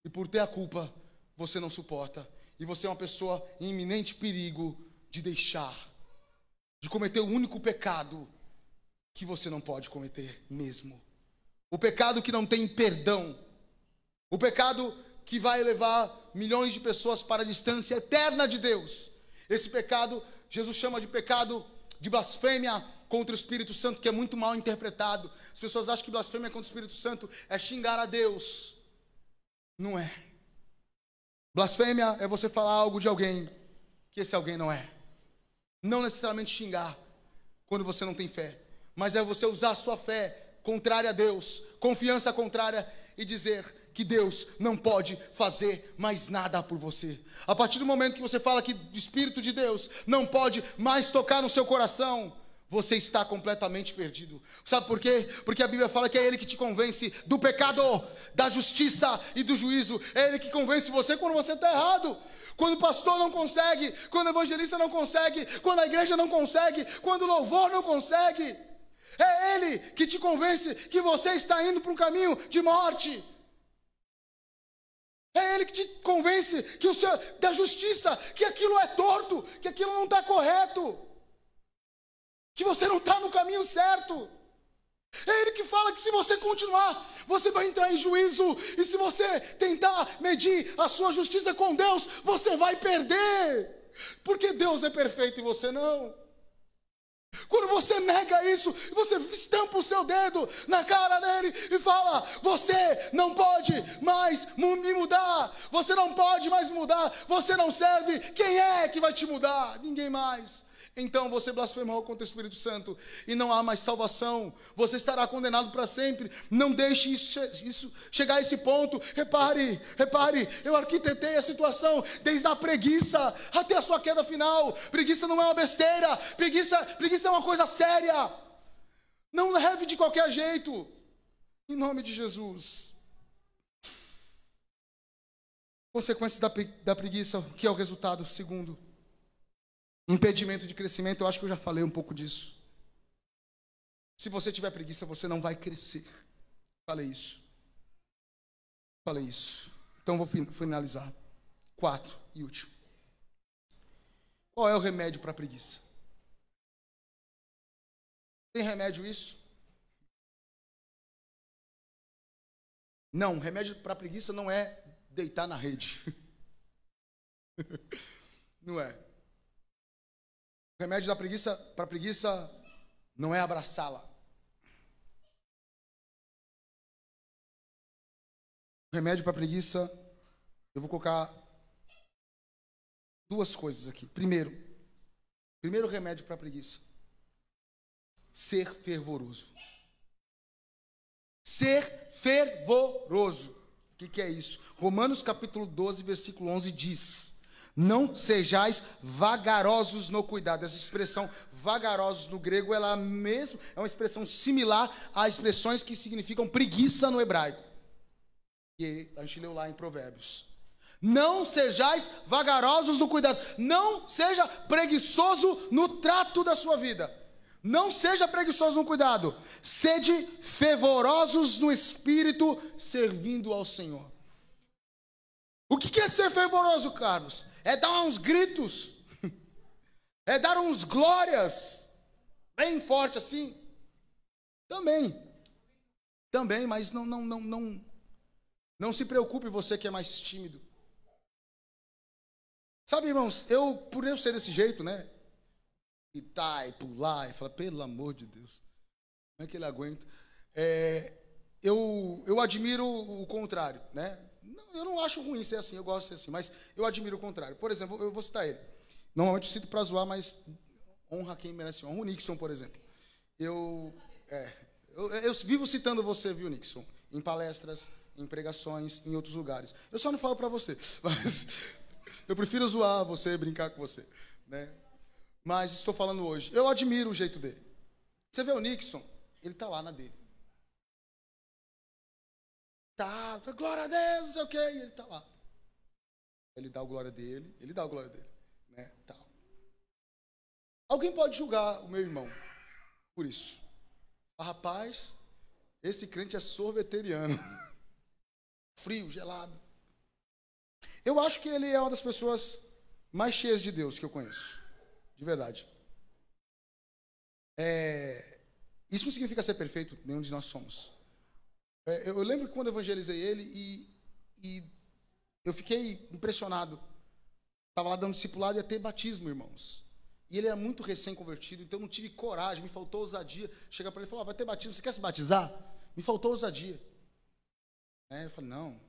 E por ter a culpa, você não suporta. E você é uma pessoa em iminente perigo de deixar, de cometer o único pecado que você não pode cometer mesmo. O pecado que não tem perdão. O pecado que vai levar milhões de pessoas para a distância eterna de Deus. Esse pecado, Jesus chama de pecado de blasfêmia contra o Espírito Santo, que é muito mal interpretado. As pessoas acham que blasfêmia contra o Espírito Santo é xingar a Deus. Não é. Blasfêmia é você falar algo de alguém que esse alguém não é. Não necessariamente xingar quando você não tem fé, mas é você usar a sua fé contrária a Deus, confiança contrária, e dizer que Deus não pode fazer mais nada por você. A partir do momento que você fala que o Espírito de Deus não pode mais tocar no seu coração, você está completamente perdido. Sabe por quê? Porque a Bíblia fala que é Ele que te convence do pecado, da justiça e do juízo. É Ele que convence você quando você está errado. Quando o pastor não consegue, quando o evangelista não consegue, quando a igreja não consegue, quando o louvor não consegue. É Ele que te convence que você está indo para um caminho de morte. É Ele que te convence que da justiça, que aquilo é torto, que aquilo não está correto, que você não está no caminho certo. É Ele que fala que se você continuar, você vai entrar em juízo, e se você tentar medir a sua justiça com Deus, você vai perder, porque Deus é perfeito e você não. Quando você nega isso, você estampa o seu dedo na cara dele e fala: você não pode mais me mudar, você não pode mais mudar, você não serve, quem é que vai te mudar? Ninguém mais. Então você blasfemou contra o Espírito Santo e não há mais salvação. Você estará condenado para sempre. Não deixe isso chegar a esse ponto. Repare, eu arquitetei a situação desde a preguiça até a sua queda final. Preguiça não é uma besteira. Preguiça é uma coisa séria. Não leve de qualquer jeito. Em nome de Jesus. Consequências da preguiça, o que é o resultado? Segundo, impedimento de crescimento. Eu acho que eu já falei um pouco disso. Se você tiver preguiça, você não vai crescer. Falei isso. Então vou finalizar. 4 e último. Qual é o remédio para a preguiça? Tem remédio isso? Não, remédio para a preguiça não é deitar na rede. Não é. O remédio para a preguiça não é abraçá-la. O remédio para a preguiça, eu vou colocar 2 coisas aqui. Primeiro remédio para a preguiça: ser fervoroso. Ser fervoroso. O que é isso? Romanos capítulo 12, versículo 11 diz: não sejais vagarosos no cuidado. Essa expressão vagarosos no grego, ela é uma expressão similar a expressões que significam preguiça no hebraico. E a gente leu lá em Provérbios. Não sejais vagarosos no cuidado. Não seja preguiçoso no trato da sua vida. Não seja preguiçoso no cuidado. Sede fervorosos no espírito, servindo ao Senhor. O que é ser fervoroso, Carlos? É dar uns gritos. É dar uns glórias. Bem forte assim. Também, mas não se preocupe você que é mais tímido. Sabe, irmãos, por eu ser desse jeito, né? Gritar e pular e falar, pelo amor de Deus, como é que ele aguenta? Eu admiro o contrário, né? Eu não acho ruim ser assim, eu gosto de ser assim, mas eu admiro o contrário. Por exemplo, eu vou citar ele. Normalmente eu cito para zoar, mas honra quem merece honra. O Nixon, por exemplo. Eu vivo citando você, viu, Nixon? Em palestras, em pregações, em outros lugares. Eu só não falo para você, mas eu prefiro zoar você, brincar com você, né? Mas estou falando hoje. Eu admiro o jeito dele. Você vê o Nixon, ele está lá na dele. Tá, glória a Deus, não sei o quê, e ele está lá. Ele dá a glória dele, né? Tal. Alguém pode julgar o meu irmão por isso. Rapaz, esse crente é sorveteriano. Frio, gelado. Eu acho que ele é uma das pessoas mais cheias de Deus que eu conheço. De verdade. Isso não significa ser perfeito, nenhum de nós somos. Eu lembro que quando eu evangelizei ele e eu fiquei impressionado. Estava lá dando discipulado e ia ter batismo, irmãos. E ele era muito recém-convertido, então eu não tive coragem, me faltou ousadia. Chegar para ele e falar, vai ter batismo, você quer se batizar? Me faltou ousadia. Eu falei, não,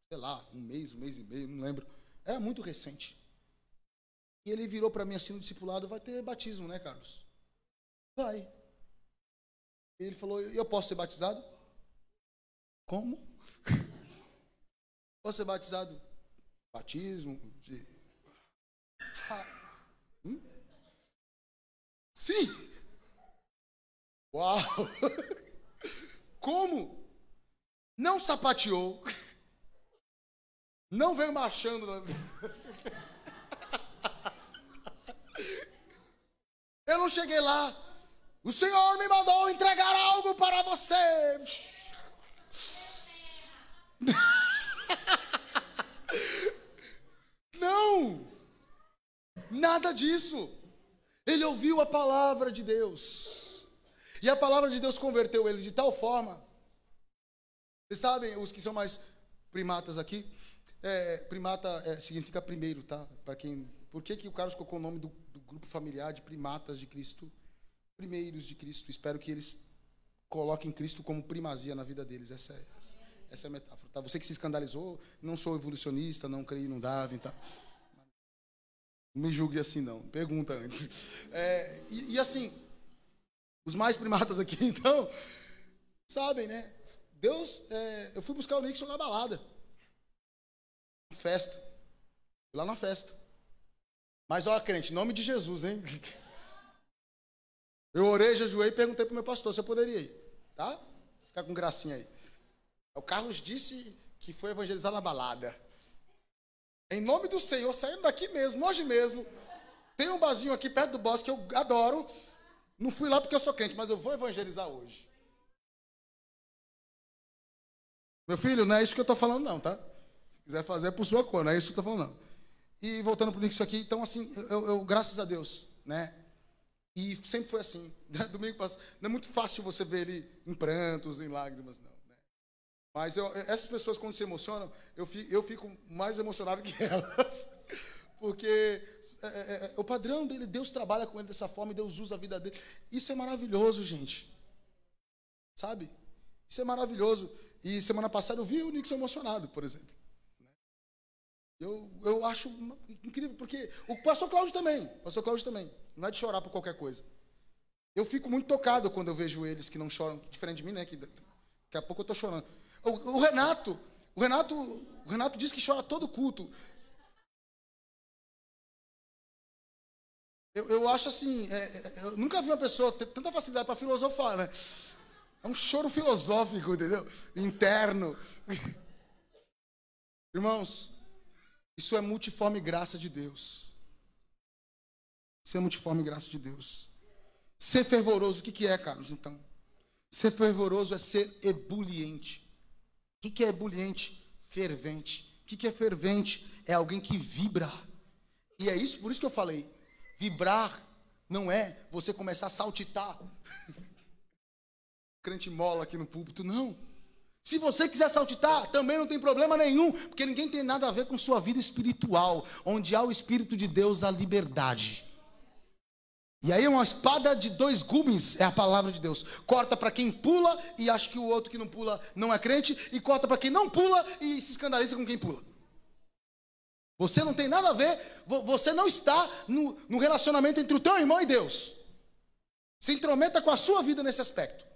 sei lá, um mês e meio, não lembro. Era muito recente. E ele virou para mim assim no discipulado, vai ter batismo, né, Carlos? Vai. E ele falou, eu posso ser batizado? Como? Posso ser batizado? Batismo de... Sim. Uau. Como? Não sapateou. Não veio marchando. Eu não cheguei lá. O Senhor me mandou entregar algo para você. Não. Nada disso. Ele ouviu a palavra de Deus. E a palavra de Deus converteu ele de tal forma. Vocês sabem, os que são mais primatas aqui, primata significa primeiro, tá? Por que o Carlos colocou o nome do grupo familiar de primatas de Cristo? Primeiros de Cristo. Espero que eles coloquem Cristo como primazia na vida deles. Essa é a metáfora. Tá? Você que se escandalizou, não sou evolucionista, não creio no Darwin, tá? Não me julgue assim, não. Pergunta antes. E assim, os mais primatas aqui, então, sabem, né? Deus, eu fui buscar o Nixon na balada. Festa. Fui lá na festa. Mas, ó, crente, em nome de Jesus, hein? Eu orei, jejuei e perguntei pro meu pastor se eu poderia ir. Tá? Ficar com gracinha aí. O Carlos disse que foi evangelizar na balada. Em nome do Senhor, saindo daqui mesmo, hoje mesmo. Tem um barzinho aqui perto do bosque que eu adoro. Não fui lá porque eu sou crente, mas eu vou evangelizar hoje. Meu filho, não é isso que eu estou falando não, tá? Se quiser fazer é por sua cor, não é isso que eu estou falando não. E voltando para o Nixon aqui, então assim, eu graças a Deus, né? E sempre foi assim. Domingo passado, não é muito fácil você ver ele em prantos, em lágrimas, não. Né? Mas essas pessoas, quando se emocionam, eu fico mais emocionado que elas. Porque o padrão dele, Deus trabalha com ele dessa forma e Deus usa a vida dele. Isso é maravilhoso, gente. Sabe? Isso é maravilhoso. E semana passada eu vi o Nixon emocionado, por exemplo. Eu acho incrível, porque o pastor Cláudio também, não é de chorar por qualquer coisa. Eu fico muito tocado quando eu vejo eles que não choram, diferente de mim, né? Que daqui a pouco eu estou chorando. O Renato diz que chora todo culto. Eu acho assim, eu nunca vi uma pessoa ter tanta facilidade para filosofar, né? É um choro filosófico, entendeu? Interno. Irmãos, Isso é multiforme graça de Deus. Isso é multiforme graça de Deus. Ser fervoroso, o que é, Carlos, então? Ser fervoroso é ser ebuliente. O que é ebuliente? Fervente. O que é fervente? É alguém que vibra. E é isso, por isso que eu falei. Vibrar não é você começar a saltitar. Crente mola aqui no púlpito, não. Se você quiser saltitar, também não tem problema nenhum, porque ninguém tem nada a ver com sua vida espiritual. Onde há o Espírito de Deus, há liberdade. E aí uma espada de dois gumes é a palavra de Deus. Corta para quem pula e acha que o outro que não pula não é crente, e corta para quem não pula e se escandaliza com quem pula. Você não tem nada a ver, você não está no relacionamento entre o teu irmão e Deus. Se intrometa com a sua vida nesse aspecto.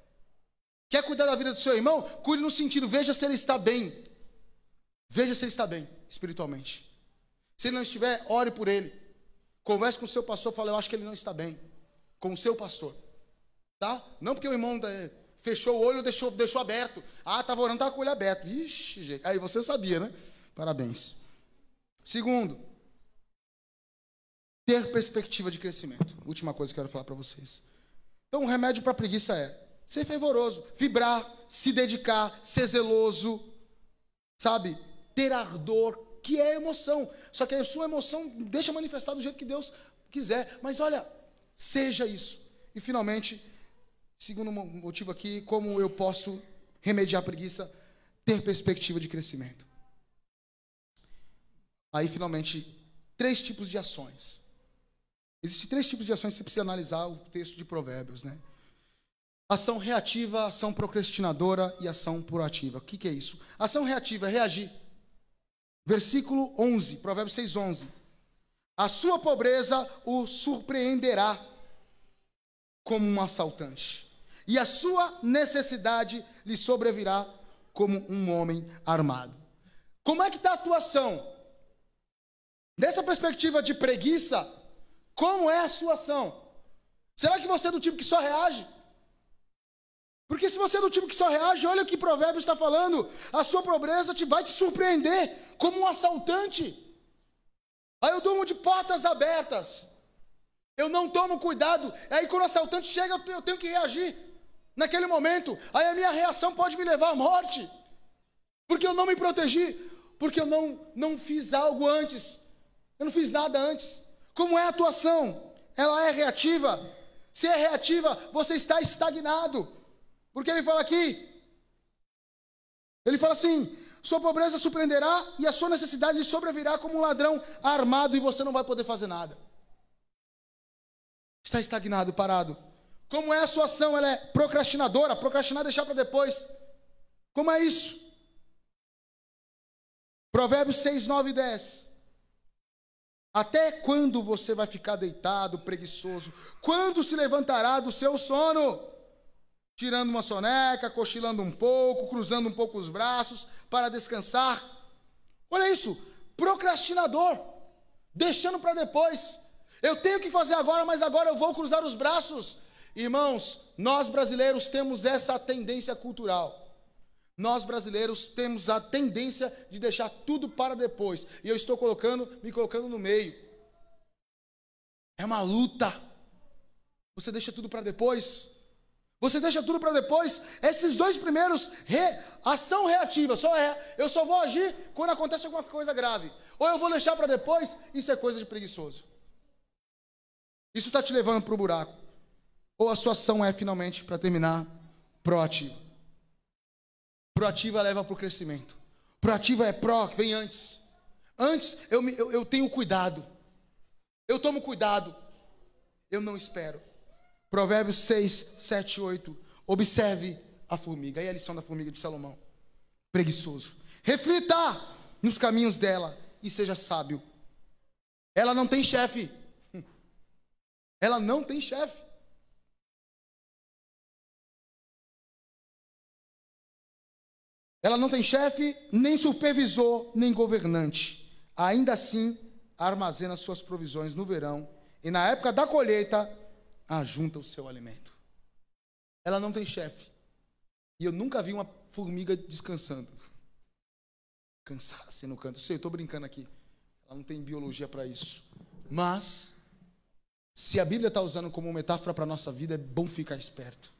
Quer cuidar da vida do seu irmão? Cuide no sentido, veja se ele está bem. Veja se ele está bem, espiritualmente. Se ele não estiver, ore por ele. Converse com o seu pastor, fala, eu acho que ele não está bem. Com o seu pastor. Tá? Não porque o irmão fechou o olho, deixou aberto. Ah, estava orando, estava com o olho aberto. Ixi, gente. Aí você sabia, né? Parabéns. Segundo, ter perspectiva de crescimento. Última coisa que eu quero falar para vocês. Então, o remédio para a preguiça é ser fervoroso, vibrar, se dedicar, ser zeloso, sabe? Ter ardor, que é emoção. Só que a sua emoção deixa manifestar do jeito que Deus quiser. Mas olha, seja isso. E finalmente, segundo motivo aqui, como eu posso remediar a preguiça? Ter perspectiva de crescimento. Aí, finalmente, 3 tipos de ações. Existem 3 tipos de ações que você precisa analisar o texto de Provérbios, né? Ação reativa, ação procrastinadora e ação proativa. O que é isso? Ação reativa é reagir. Versículo 11, Provérbios 6:11. A sua pobreza o surpreenderá como um assaltante, e a sua necessidade lhe sobrevirá como um homem armado. Como é que está a tua ação? Dessa perspectiva de preguiça, como é a sua ação? Será que você é do tipo que só reage? Porque se você é do tipo que só reage, olha o que Provérbios está falando. A sua pobreza vai te surpreender como um assaltante. Aí eu durmo de portas abertas. Eu não tomo cuidado. Aí quando o assaltante chega, eu tenho que reagir naquele momento. Aí a minha reação pode me levar à morte. Porque eu não me protegi. Porque eu não fiz algo antes. Eu não fiz nada antes. Como é a atuação? Ela é reativa. Se é reativa, você está estagnado. Porque ele fala aqui, ele fala assim, sua pobreza surpreenderá e a sua necessidade lhe sobrevirá como um ladrão armado e você não vai poder fazer nada. Está estagnado, parado. Como é a sua ação? Ela é procrastinadora, procrastinar, deixar para depois. Como é isso? Provérbios 6, 9 e 10. Até quando você vai ficar deitado, preguiçoso? Quando se levantará do seu sono? Tirando uma soneca, cochilando um pouco, cruzando um pouco os braços para descansar. Olha isso, procrastinador, deixando para depois. Eu tenho que fazer agora, mas agora eu vou cruzar os braços. Irmãos, nós brasileiros temos essa tendência cultural. Nós brasileiros temos a tendência de deixar tudo para depois. E eu estou me colocando no meio. É uma luta. Você deixa tudo para depois. Você deixa tudo para depois. Esses 2 primeiros, ação reativa, eu só vou agir quando acontece alguma coisa grave. Ou eu vou deixar para depois, isso é coisa de preguiçoso. Isso está te levando para o buraco. Ou a sua ação é, finalmente, para terminar, proativa. Proativa leva para o crescimento. Proativa é que vem antes. Antes eu tenho cuidado. Eu tomo cuidado. Eu não espero. Provérbios 6, 7, 8. Observe a formiga. Aí a lição da formiga de Salomão. Preguiçoso. Reflita nos caminhos dela e seja sábio. Ela não tem chefe. Ela não tem chefe. Ela não tem chefe, nem supervisor, nem governante. Ainda assim, armazena suas provisões no verão e na época da colheita, ajunta o seu alimento. Ela não tem chefe. E eu nunca vi uma formiga descansando. Cansada assim no canto. Eu sei, eu estou brincando aqui. Ela não tem biologia para isso. Mas, se a Bíblia está usando como metáfora para a nossa vida, é bom ficar esperto.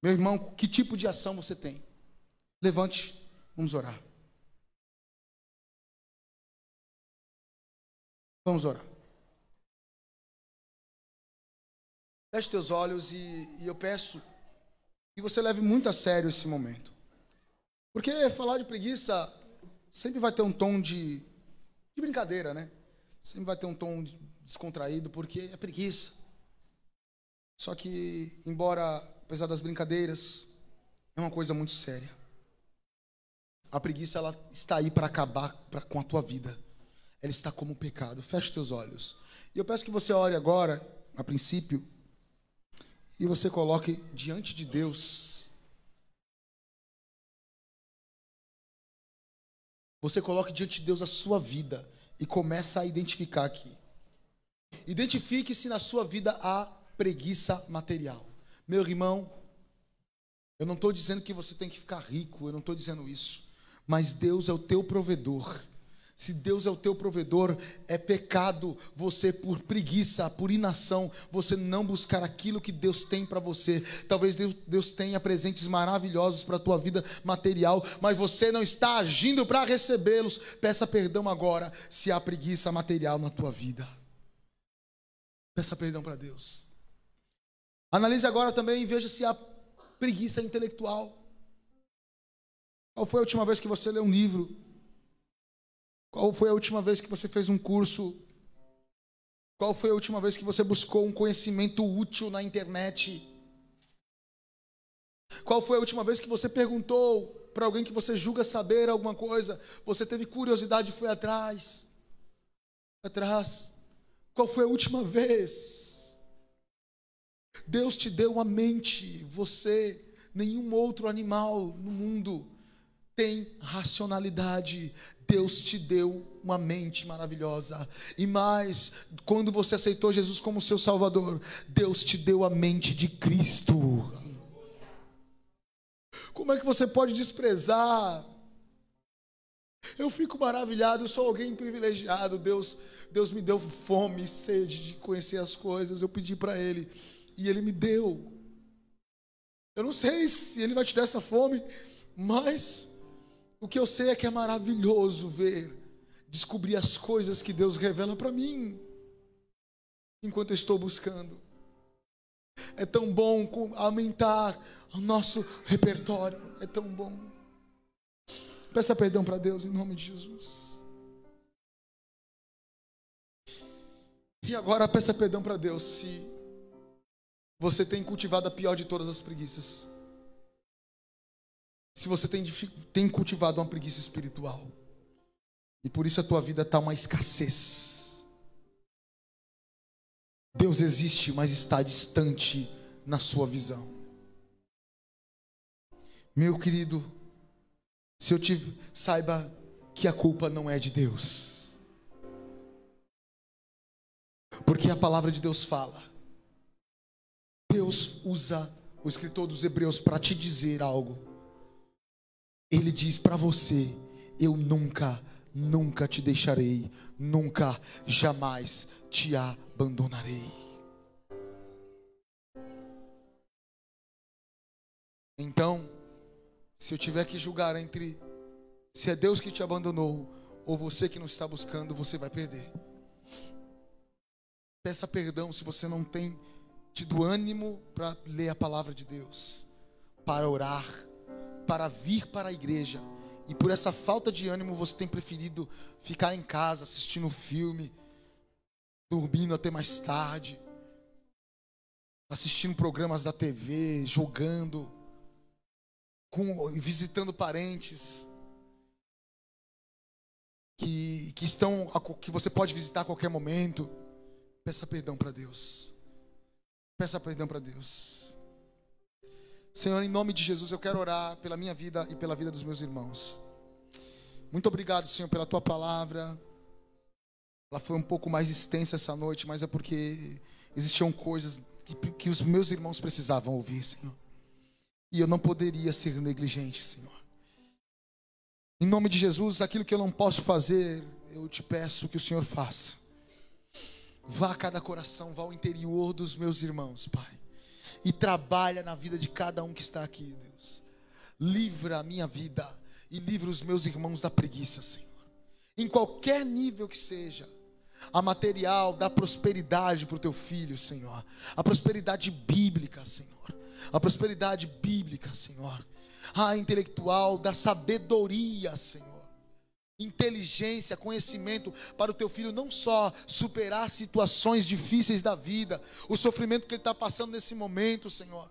Meu irmão, que tipo de ação você tem? Levante, vamos orar. Vamos orar. Feche teus olhos e eu peço que você leve muito a sério esse momento. Porque falar de preguiça sempre vai ter um tom de brincadeira, né? Sempre vai ter um tom descontraído, porque é preguiça. Só que, embora, apesar das brincadeiras, é uma coisa muito séria. A preguiça, ela está aí para acabar com a tua vida. Ela está como um pecado. Feche teus olhos. E eu peço que você ore agora, a princípio, e você coloque diante de Deus. Você coloque diante de Deus a sua vida e começa a identificar aqui. Identifique se na sua vida há preguiça material. Meu irmão, eu não estou dizendo que você tem que ficar rico, eu não estou dizendo isso. Mas Deus é o teu provedor. Se Deus é o teu provedor, é pecado você, por preguiça, por inação, você não buscar aquilo que Deus tem para você. Talvez Deus tenha presentes maravilhosos para a tua vida material, mas você não está agindo para recebê-los. Peça perdão agora se há preguiça material na tua vida. Peça perdão para Deus. Analise agora também e veja se há preguiça intelectual. Qual foi a última vez que você leu um livro? Qual foi a última vez que você fez um curso? Qual foi a última vez que você buscou um conhecimento útil na internet? Qual foi a última vez que você perguntou para alguém que você julga saber alguma coisa? Você teve curiosidade e foi atrás? Qual foi a última vez? Deus te deu uma mente. Você, nenhum outro animal no mundo tem racionalidade. Deus te deu uma mente maravilhosa. E mais, quando você aceitou Jesus como seu Salvador, Deus te deu a mente de Cristo. Como é que você pode desprezar? Eu fico maravilhado, eu sou alguém privilegiado. Deus me deu fome e sede de conhecer as coisas. Eu pedi para Ele e Ele me deu. Eu não sei se Ele vai te dar essa fome, mas o que eu sei é que é maravilhoso descobrir as coisas que Deus revela para mim, enquanto eu estou buscando. É tão bom aumentar o nosso repertório, é tão bom. Peça perdão para Deus em nome de Jesus. E agora peça perdão para Deus se você tem cultivado a pior de todas as preguiças. Se você tem cultivado uma preguiça espiritual. E por isso a tua vida está uma escassez. Deus existe, mas está distante na sua visão. Meu querido, saiba que a culpa não é de Deus. Porque a palavra de Deus fala. Deus usa o escritor dos Hebreus para te dizer algo. Ele diz para você: eu nunca te deixarei, nunca, jamais te abandonarei. Então, se eu tiver que julgar entre se é Deus que te abandonou ou você que não está buscando, você vai perder. Peça perdão se você não tem tido ânimo para ler a palavra de Deus, para orar, para vir para a igreja, e por essa falta de ânimo você tem preferido ficar em casa assistindo filme, dormindo até mais tarde, assistindo programas da TV, jogando, visitando parentes que você pode visitar a qualquer momento. Peça perdão para Deus. Peça perdão para Deus. Senhor, em nome de Jesus, eu quero orar pela minha vida e pela vida dos meus irmãos. Muito obrigado, Senhor, pela Tua palavra. Ela foi um pouco mais extensa essa noite, mas é porque existiam coisas que os meus irmãos precisavam ouvir, Senhor. E eu não poderia ser negligente, Senhor. Em nome de Jesus, aquilo que eu não posso fazer, eu te peço que o Senhor faça. Vá a cada coração, vá ao interior dos meus irmãos, Pai, e trabalha na vida de cada um que está aqui, Deus. Livra a minha vida e livra os meus irmãos da preguiça, Senhor. Em qualquer nível que seja, a material da prosperidade para o teu filho, Senhor. A prosperidade bíblica, Senhor. A prosperidade bíblica, Senhor. A intelectual da sabedoria, Senhor. Inteligência, conhecimento para o teu filho não só superar situações difíceis da vida, o sofrimento que ele está passando nesse momento, Senhor,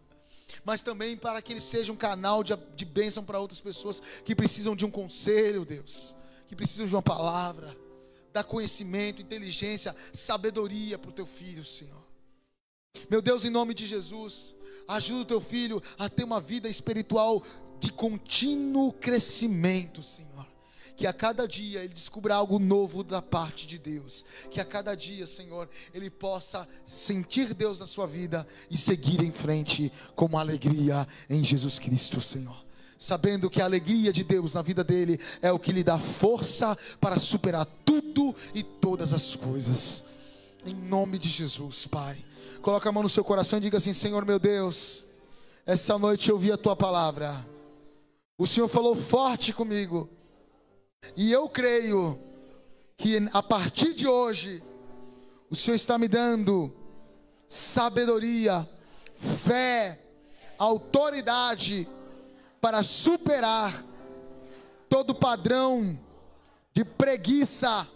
mas também para que ele seja um canal de bênção para outras pessoas que precisam de um conselho, Deus, que precisam de uma palavra. Dá conhecimento, inteligência, sabedoria para o teu filho, Senhor. Meu Deus, em nome de Jesus, ajuda o teu filho a ter uma vida espiritual de contínuo crescimento, Senhor. Que a cada dia ele descubra algo novo da parte de Deus. Que a cada dia, Senhor, ele possa sentir Deus na sua vida e seguir em frente com uma alegria em Jesus Cristo, Senhor. Sabendo que a alegria de Deus na vida dele é o que lhe dá força para superar tudo e todas as coisas. Em nome de Jesus, Pai. Coloca a mão no seu coração e diga assim: Senhor meu Deus, essa noite eu ouvi a tua palavra. O Senhor falou forte comigo. E eu creio que a partir de hoje o Senhor está me dando sabedoria, fé, autoridade para superar todo padrão de preguiça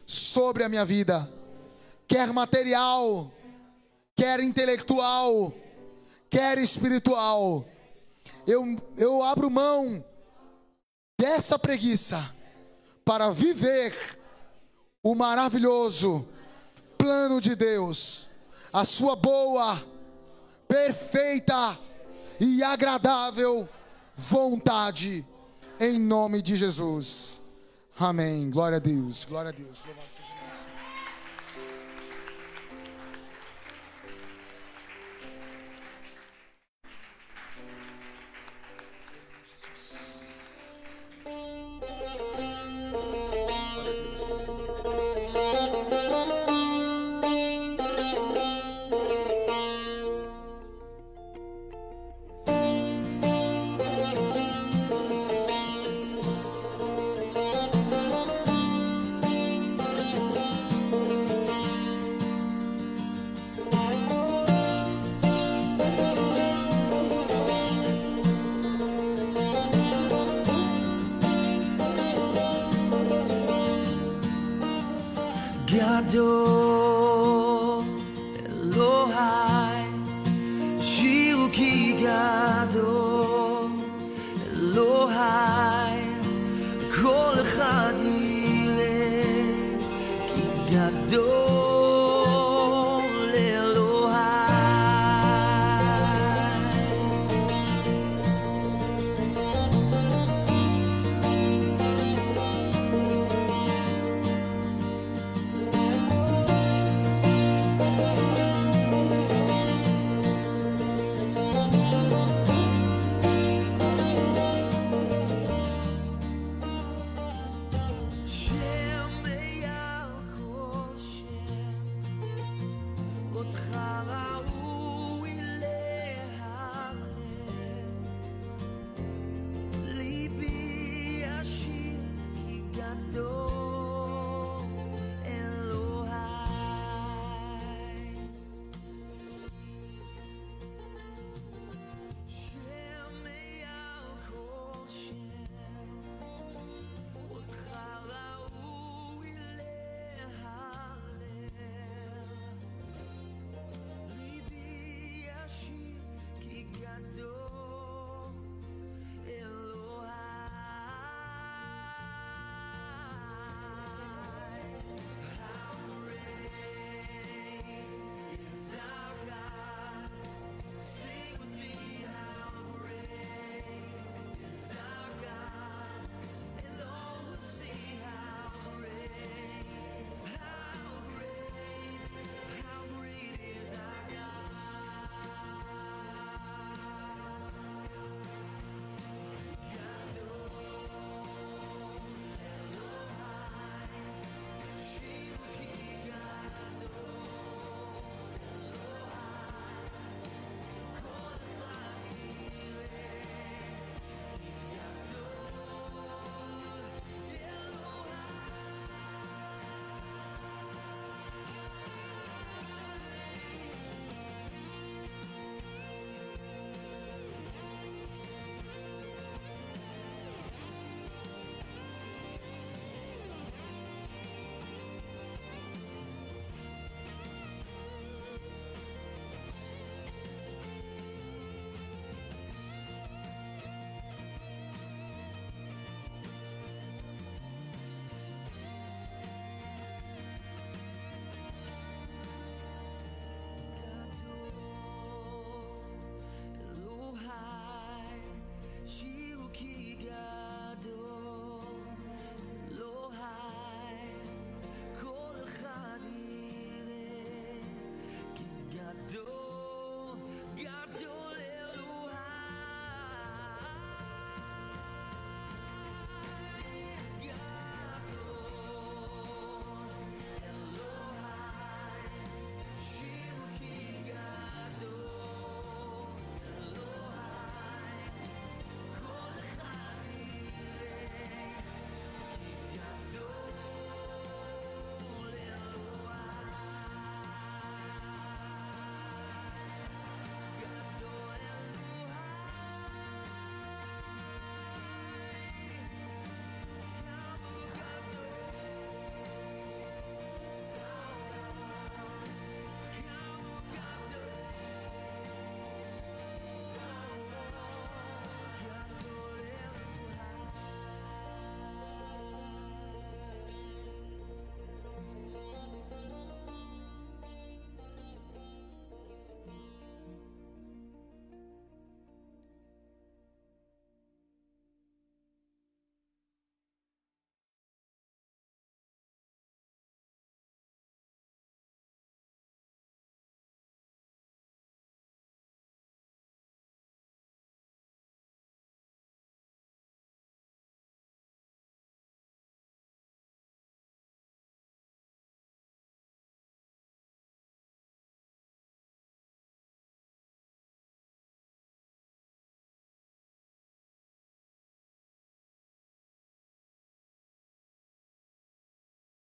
sobre a minha vida, quer material, quer intelectual, quer espiritual. Eu abro mão dessa preguiça para viver o maravilhoso plano de Deus, a sua boa, perfeita e agradável vontade, em nome de Jesus. Amém. Glória a Deus. Glória a Deus. Louvado seja Deus. Gado Elohai